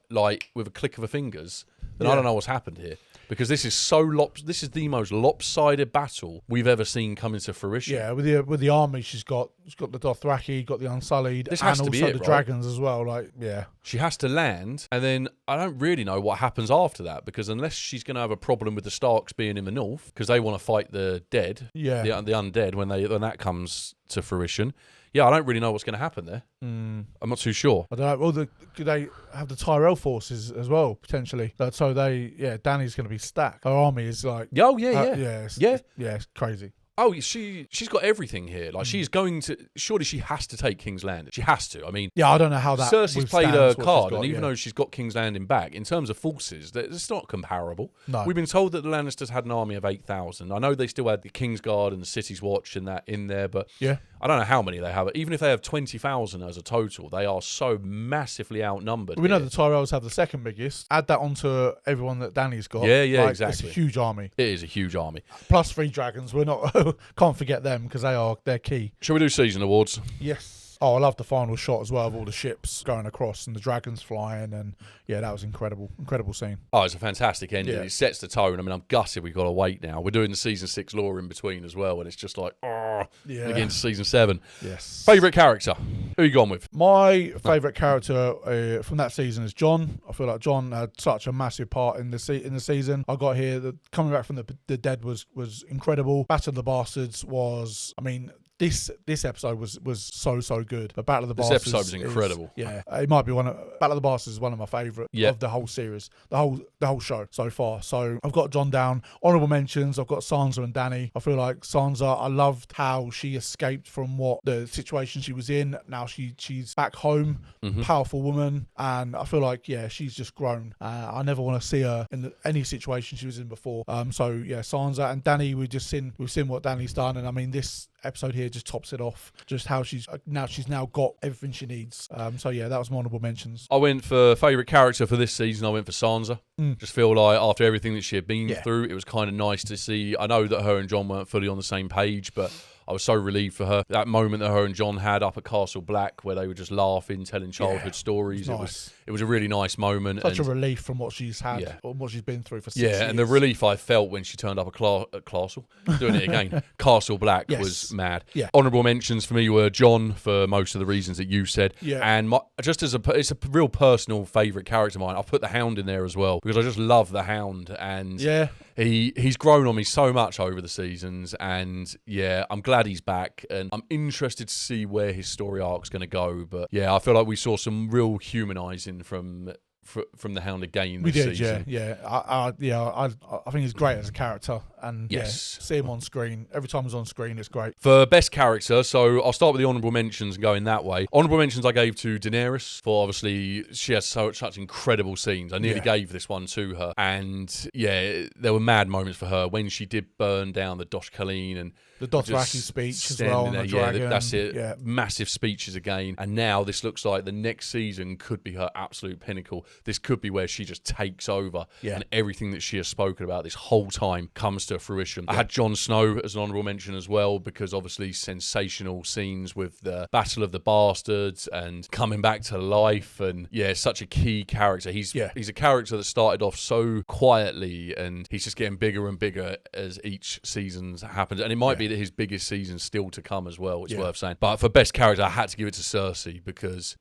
with a click of her fingers, then I don't know what's happened here. Because this is this is the most lopsided battle we've ever seen come into fruition. Yeah, with the army, she's got the Dothraki, got the Unsullied, this has and to be also it, the dragons as well. She has to land, and then I don't really know what happens after that, because unless she's going to have a problem with the Starks being in the north, because they want to fight the dead, the undead when that comes to fruition. Yeah, I don't really know what's going to happen there. I'm not too sure. I don't know. Well, could they have the Tyrell forces as well, potentially? So Dany's going to be stacked. Her army is it's crazy. Oh, she's got everything here. She's going to... Surely she has to take King's Landing. She has to. I mean... Yeah, I don't know how that... Cersei's played her card, and even though she's got King's Landing back, in terms of forces, it's not comparable. No. We've been told that the Lannisters had an army of 8,000. I know they still had the Kingsguard and the City's Watch and that in there, but I don't know how many they have. Even if they have 20,000 as a total, they are so massively outnumbered. We know the Tyrells have the second biggest. Add that onto everyone that Dany's got. Yeah, exactly. It's a huge army. It is a huge army. Plus 3 dragons. We're not... Can't forget them, because they're key. Shall we do season awards? Yes. Oh, I love the final shot as well of all the ships going across and the dragons flying, and that was incredible scene. Oh, it's a fantastic ending. It sets the tone. I mean, I'm gutted we've got to wait now. We're doing the season 6 lore in between as well, and it's just against season 7. Yes. Favourite character? Who you gone with? My favourite character from that season is Jon. I feel like Jon had such a massive part in the season. I got here, coming back from the dead was incredible. Battle of the Bastards was, This episode was so good. But Battle of the Bastards. This episode was incredible. It might be Battle of the Bastards is one of my favourite of the whole series, the whole show so far. So I've got John down. Honourable mentions. I've got Sansa and Dany. I feel like Sansa. I loved how she escaped from what the situation she was in. Now she's back home, powerful woman, and I feel like she's just grown. I never want to see her in any situation she was in before. Sansa and Dany. We've seen what Dany's done, and I mean this episode here just tops it off. Just how she's now got everything she needs. That was my honourable mentions. I went for favourite character for this season. I went for Sansa. Just feel like after everything that she had been through, it was kind of nice to see. I know that her and Jon weren't fully on the same page, but I was so relieved for her. That moment that her and Jon had up at Castle Black where they were just laughing, telling childhood stories. It was a really nice moment. Such a relief from what she's had or what she's been through for 6 years. Yeah, and the relief I felt when she turned up at Castle, doing it again, Castle Black was mad. Yeah. Honourable mentions for me were Jon for most of the reasons that you said. Yeah. And it's a real personal favourite character of mine. I'll put the Hound in there as well because I just love the Hound. And he's grown on me so much over the seasons. And I'm glad he's back. And I'm interested to see where his story arc's going to go. But I feel like we saw some real humanising from the Hound again this season. I think he's great as a character, and see him on screen. Every time he's on screen, it's great. For best character, so I'll start with the honourable mentions and going that way. Honourable mentions I gave to Daenerys, for obviously she has such incredible scenes. I nearly gave this one to her, and there were mad moments for her when she did burn down the Dosh Khaleen and the Dothraki speech as well on the dragon. That's it. Yeah. Massive speeches again. And now this looks like the next season could be her absolute pinnacle. This could be where she just takes over and everything that she has spoken about this whole time comes to fruition. I had Jon Snow as an honourable mention as well because obviously sensational scenes with the Battle of the Bastards and coming back to life and such a key character. He's a character that started off so quietly and he's just getting bigger and bigger as each season happens. And it might be that his biggest season still to come as well, it's worth saying. But for best character, I had to give it to Cersei because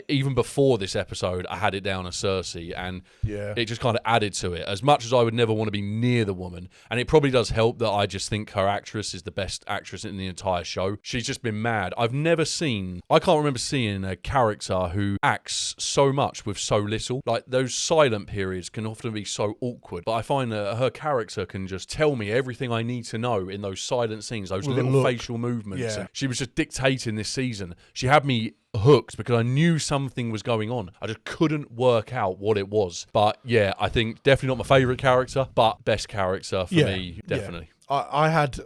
even before this episode, I had it down as Cersei and it just kind of added to it. As much as I would never want to be near the woman, and it probably does help that I just think her actress is the best actress in the entire show. She's just been mad. I can't remember seeing a character who acts so much with so little. Like those silent periods can often be so awkward, but I find that her character can just tell me everything I need to know in those silent scenes, those little facial movements. She was just dictating this season. She had me hooked because I knew something was going on. I just couldn't work out what it was. But I think definitely not my favourite character, but best character for me, definitely. I had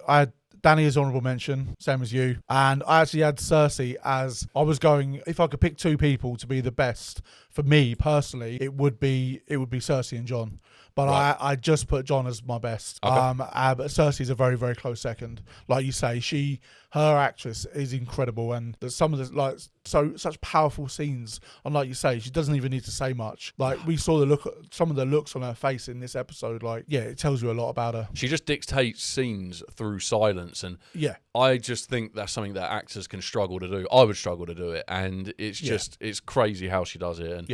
Dany as honourable mention, same as you, and I actually had Cersei as I was going. If I could pick two people to be the best for me personally, it would be Cersei and Jon. But I just put Jon as my best. Okay. But Cersei's a very, very close second. Like you say, her actress is incredible, and there's some of the such powerful scenes. And like you say, she doesn't even need to say much. Like we saw some of the looks on her face in this episode. It tells you a lot about her. She just dictates scenes through silence, and I just think that's something that actors can struggle to do. I would struggle to do it, and it's it's crazy how she does it. And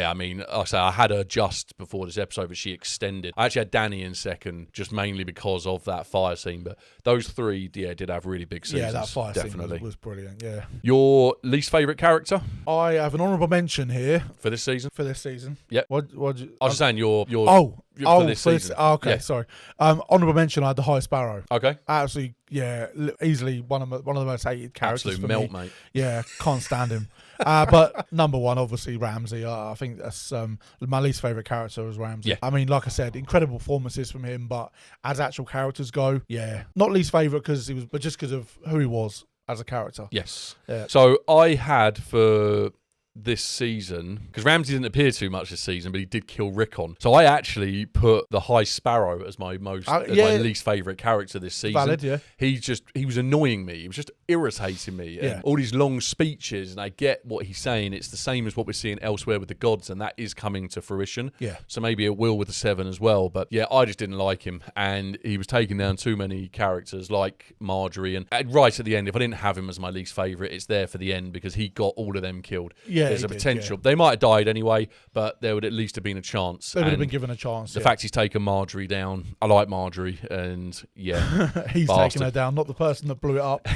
I mean, like I say, I had her just before this episode, but she extended. I actually had Dany in second, just mainly because of that fire scene. But those three, did have really big scenes. Yeah, that fire scene was brilliant. Yeah. Your least favourite character? I have an honourable mention here for this season. Yep. I was just saying your for this season. Okay, sorry. Honourable mention. I had the High Sparrow. Okay. Absolutely, easily one of the most hated characters. Absolute melt, mate. Yeah, can't stand him. But number one, obviously Ramsay. I think that's my least favourite character was Ramsay. Yeah. I mean, like I said, incredible performances from him, but as actual characters go, not least favourite but just because of who he was as a character. Yes. Yeah. So I had for this season, because Ramsay didn't appear too much this season, but he did kill Rickon. So I actually put the High Sparrow as my my least favourite character this season. Valid, yeah. He was annoying me. He was just irritating me. And all these long speeches, and I get what he's saying. It's the same as what we're seeing elsewhere with the gods, and that is coming to fruition. Yeah. So maybe it will with the Seven as well. But I just didn't like him, and he was taking down too many characters like Marjorie. And right at the end, if I didn't have him as my least favourite, it's there for the end because he got all of them killed. there's a potential. They might have died anyway, but there would at least have been a chance. They would have been given a chance. The fact he's taken Marjorie down, I like Marjorie, and he's taken her down, not the person that blew it up.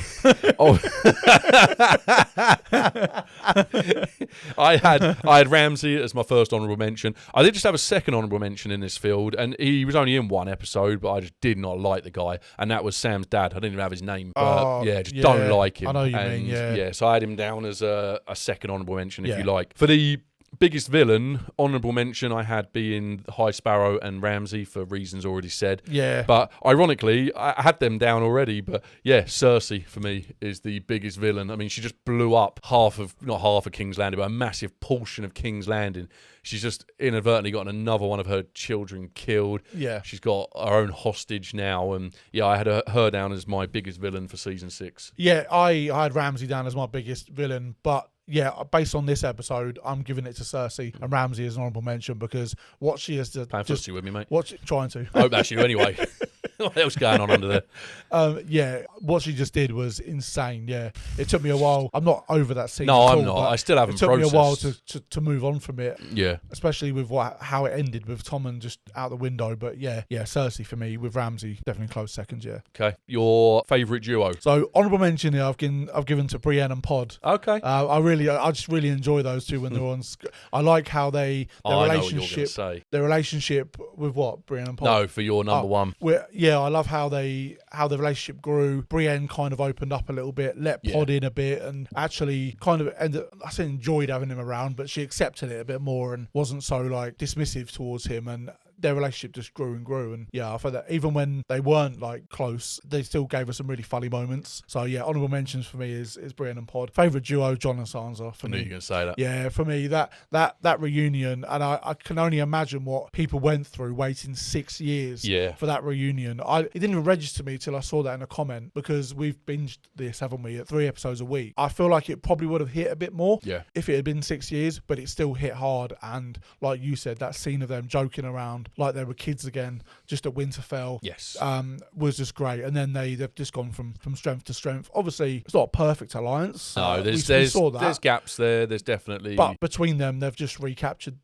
I had Ramsay as my first honourable mention. I did just have a second honourable mention in this field, and he was only in one episode, but I just did not like the guy, and that was Sam's dad. I didn't even have his name, but don't like him. I know you mean, yeah. So I had him down as a second honourable mention, if you like. For the biggest villain, honourable mention I had being High Sparrow and Ramsay for reasons already said. Yeah. But ironically, I had them down already. But yeah, Cersei for me is the biggest villain. I mean, she just blew up not half of King's Landing, but a massive portion of King's Landing. She's just inadvertently gotten another one of her children killed. Yeah. She's got her own hostage now. And yeah, I had her down as my biggest villain for season 6. Yeah, I had Ramsay down as my biggest villain, but yeah, based on this episode, I'm giving it to Cersei and Ramsay as an honourable mention because what she has to playing footsie with me, mate. Trying to. I hope that's you anyway. What else going on under there? Yeah, what she just did was insane. Yeah, it took me a while. I'm not over that scene. No, I'm not. I still haven't. It took processed. me a while to move on from it. Yeah, especially with how it ended with Tommen just out the window. But yeah, Cersei for me with Ramsay definitely close second. Yeah. Okay, your favourite duo? So honourable mention here, I've given to Brienne and Pod. Okay. I just really enjoy those two when they're on. I like how their relationship with what Brienne and Pod. No, for your number one. I love how the relationship grew. Brienne kind of opened up a little bit, let Pod in a bit, and actually kind of enjoyed having him around, but she accepted it a bit more and wasn't so like dismissive towards him, and their relationship just grew and grew. And yeah, I felt that even when they weren't like close, they still gave us some really funny moments. So yeah, honourable mentions for me is Brienne and Pod. Favourite duo, Jon and Sansa for me. I knew you were going to say that. Yeah, for me, that reunion, and I can only imagine what people went through waiting 6 years for that reunion. It didn't even register me till I saw that in a comment, because we've binged this, haven't we, at 3 episodes a week. I feel like it probably would have hit a bit more if it had been 6 years, but it still hit hard. And like you said, that scene of them joking around like they were kids again, just at Winterfell, was just great. And then they've just gone from strength to strength. Obviously, it's not a perfect alliance. No, there's gaps there. There's definitely, but between them, they've just recaptured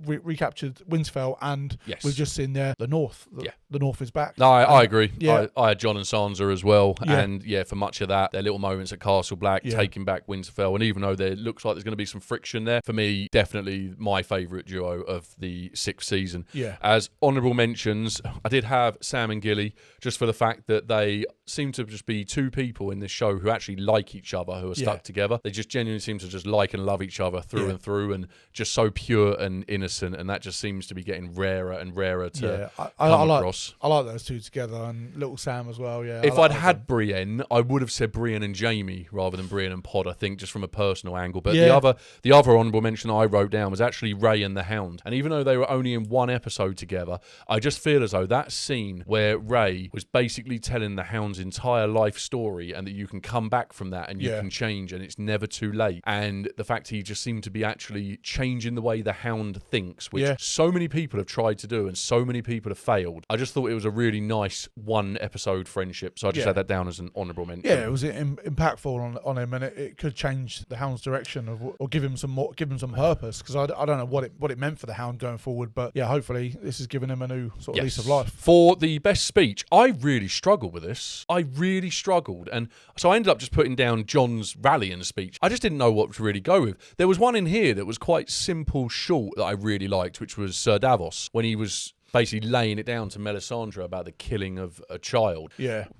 recaptured Winterfell, and we've just seen the North. The North is back. No, I agree. Yeah. I had Jon and Sansa as well, and for much of that, their little moments at Castle Black, taking back Winterfell, and even though there looks like there's going to be some friction there, for me, definitely my favourite duo of the 6th season. Yeah. As honourable mentions, I did have Sam and Gilly, just for the fact that they seem to just be two people in this show who actually like each other, who are stuck together. They just genuinely seem to just like and love each other through and through, and just so pure and innocent, and that just seems to be getting rarer and rarer to come across. I like those two together, and little Sam as well. Yeah. If I'd had Brienne, I would have said Brienne and Jaime rather than Brienne and Pod, I think, just from a personal angle. But the other honourable mention I wrote down was actually Ray and the Hound. And even though they were only in one episode together, I just feel as though that scene where Ray was basically telling the Hound's entire life story, and that you can come back from that and you can change, and it's never too late. And the fact he just seemed to be actually changing the way the Hound thinks, which so many people have tried to do and so many people have failed. I just thought it was a really nice one episode friendship, so I just had that down as an honourable mention. Yeah, it was impactful on him, and it could change the Hound's direction or give him some purpose, because I don't know what it meant for the Hound going forward, but yeah, hopefully this has given him a new sort of lease of life. For the best speech, I really struggled with this. I really struggled, and so I ended up just putting down Jon's rallying speech. I just didn't know what to really go with. There was one in here that was quite simple, short, that I really liked, which was Sir Davos, when he was basically laying it down to Melisandre about the killing of a child,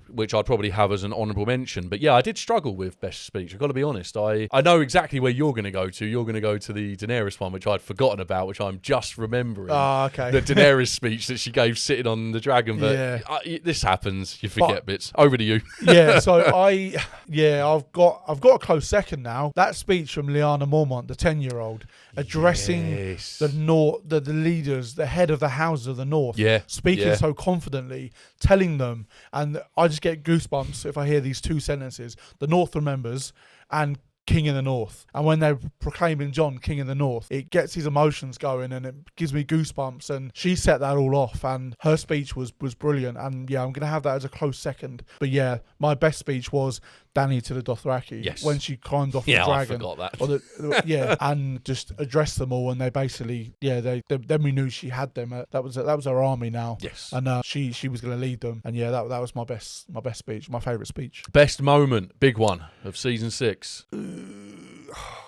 which I'd probably have as an honourable mention. But yeah, I did struggle with best speech, I've got to be honest. I know exactly where you're going to go to. You're going to go to the Daenerys one, which I'd forgotten about, which I'm just remembering. Okay. The Daenerys speech that she gave sitting on the dragon. But this happens, you forget bits. Over to you. So I've got a close second now. That speech from Lyanna Mormont, the 10-year-old, addressing the leaders, the head of the houses of the North, speaking so confidently, telling them, and I just get goosebumps if I hear these two sentences. The North remembers, and King in the North. And when they're proclaiming Jon King in the North, it gets his emotions going and it gives me goosebumps. And she set that all off, and her speech was brilliant. And yeah, I'm going to have that as a close second. But yeah, my best speech was Dany to the Dothraki. Yes. When she climbed off the dragon. I forgot that. Yeah, and just addressed them all, and they basically, then we knew she had them. That was her army now. Yes. And she was going to lead them. And yeah, that was my best speech, my favourite speech. Best moment, big one of season 6.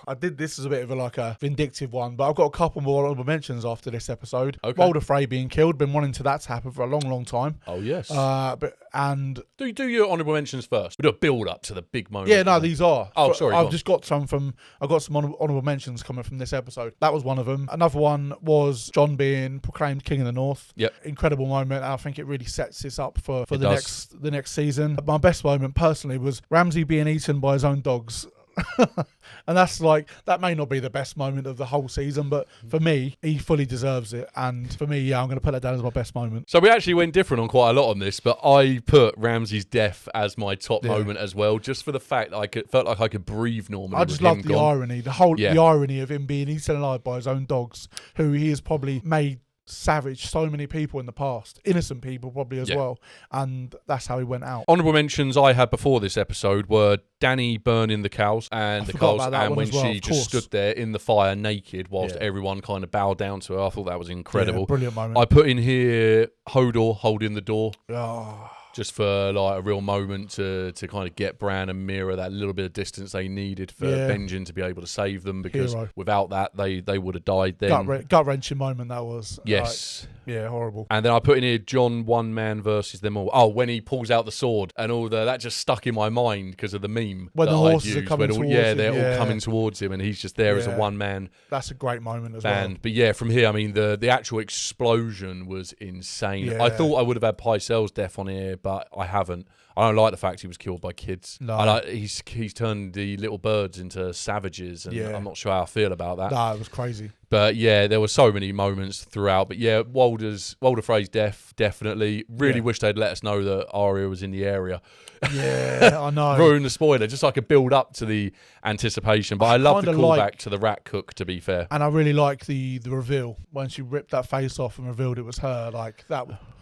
I did this as a bit of a vindictive one, but I've got a couple more honourable mentions after this episode. Okay. Walder Frey being killed, been wanting that to happen for a long, long time. Oh yes. Do your honourable mentions first. We do a build up to the big moment. Yeah, no, these are. Oh, sorry. I've got some honourable mentions coming from this episode. That was one of them. Another one was Jon being proclaimed King of the North. Yep. Incredible moment. And I think it really sets this up for the next season. My best moment personally was Ramsay being eaten by his own dogs. And that's that may not be the best moment of the whole season, but for me, he fully deserves it. And for me, I'm going to put that down as my best moment. So we actually went different on quite a lot on this, but I put Ramsay's death as my top moment as well, just for the fact that felt like I could breathe normally. I just love the irony, the irony of him being eaten alive by his own dogs, who he has probably made savage so many people in the past, innocent people probably as well, and that's how he went out. Honourable mentions I had before this episode were Dany burning the cows and when she just stood there in the fire naked whilst everyone kind of bowed down to her. I thought that was incredible. Brilliant moment. I put in here Hodor holding the door. Just for a real moment to kind of get Bran and Mira that little bit of distance they needed for Benjen to be able to save them, because without that they would have died then. Gut wrenching moment that was. Yes. Horrible. And then I put in here Jon one man versus them all. Oh, when he pulls out the sword and all that just stuck in my mind because of the meme. When the horses are coming towards him. They're all coming towards him and he's just there as a one man. That's a great moment as well. But yeah, from here, I mean, the actual explosion was insane. Yeah. I thought I would have had Pycelle's death on here, but I haven't. I don't like the fact he was killed by kids. No. He's turned the little birds into savages, and I'm not sure how I feel about that. No, it was crazy. But yeah, there were so many moments throughout. But yeah, Walder Frey's death, definitely. Really wish they'd let us know that Arya was in the area. Yeah, I know. Ruin the spoiler, just so I could build up to the anticipation. But I love the callback to the rat cook, to be fair. And I really like the reveal when she ripped that face off and revealed it was her.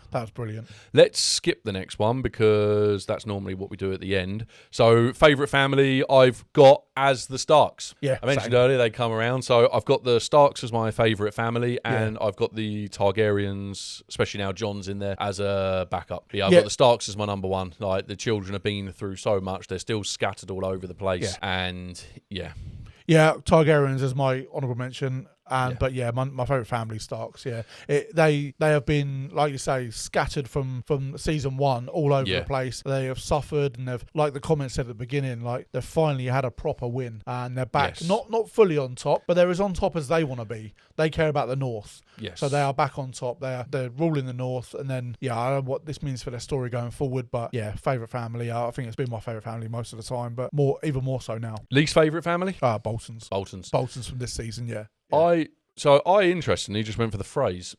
That was brilliant. Let's skip the next one because that's normally what we do at the end. So, favourite family I've got as the Starks. Yeah, I mentioned earlier they come around. So, I've got the Starks as my favourite family, and I've got the Targaryens, especially now Jon's in there, as a backup. Yeah, I've got the Starks as my number one. Like, the children have been through so much. They're still scattered all over the place. And, Yeah, Targaryens is my honourable mention. But yeah, my favourite family, Starks. Yeah, they have been, like you say, scattered from season 1 all over the place. They have suffered, and they've, like the comment said at the beginning, like they've finally had a proper win, and they're back. Not fully on top, but they're as on top as they want to be. They care about the North. Yes. So they are back on top. They're ruling the North, and then I don't know what this means for their story going forward. But yeah, favourite family. I think it's been my favourite family most of the time, but even more so now. Least favourite family? Boltons. Boltons from this season. Yeah. I interestingly just went for the phrase.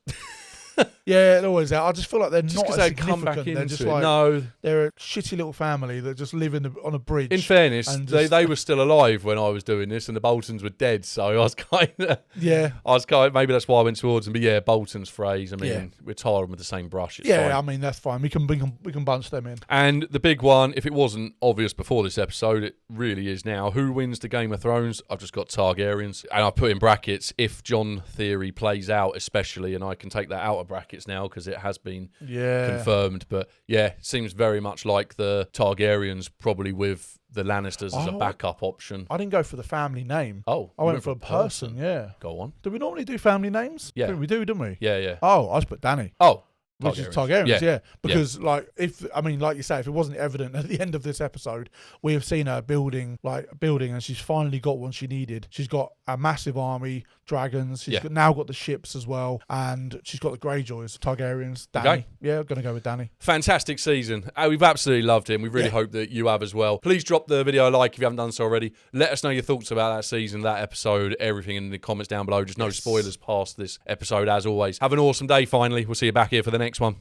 Yeah, it always out. I just feel like they're just not as they come back into they're just it. No, they're a shitty little family that just live on a bridge. In fairness, they were still alive when I was doing this, and the Boltons were dead. So I was kind of maybe that's why I went towards them. But yeah, Bolton's phrase. I mean, we're tired with the same brush. It's fine. I mean that's fine. We can bunch them in. And the big one, if it wasn't obvious before this episode, it really is now. Who wins the Game of Thrones? I've just got Targaryens, and I put in brackets if Jon theory plays out, especially, and I can take that out of brackets now because it has been confirmed. But yeah, it seems very much like the Targaryens, probably with the Lannisters as a backup option. I didn't go for the family name. Oh, I went for a person. Yeah, go on. Do we normally do family names? Yeah, we do, don't we? Yeah. Oh, I just put Dany. Oh. Which is Targaryens, because like you say, if it wasn't evident at the end of this episode, we have seen her building, and she's finally got what she needed. She's got a massive army, dragons. She's now got the ships as well, and she's got the Greyjoys, Targaryens. Dany, gonna go with Dany. Fantastic season. We've absolutely loved him. We really hope that you have as well. Please drop the video a like if you haven't done so already. Let us know your thoughts about that season, that episode, everything in the comments down below. Just no spoilers past this episode, as always. Have an awesome day. Finally, we'll see you back here for the next one.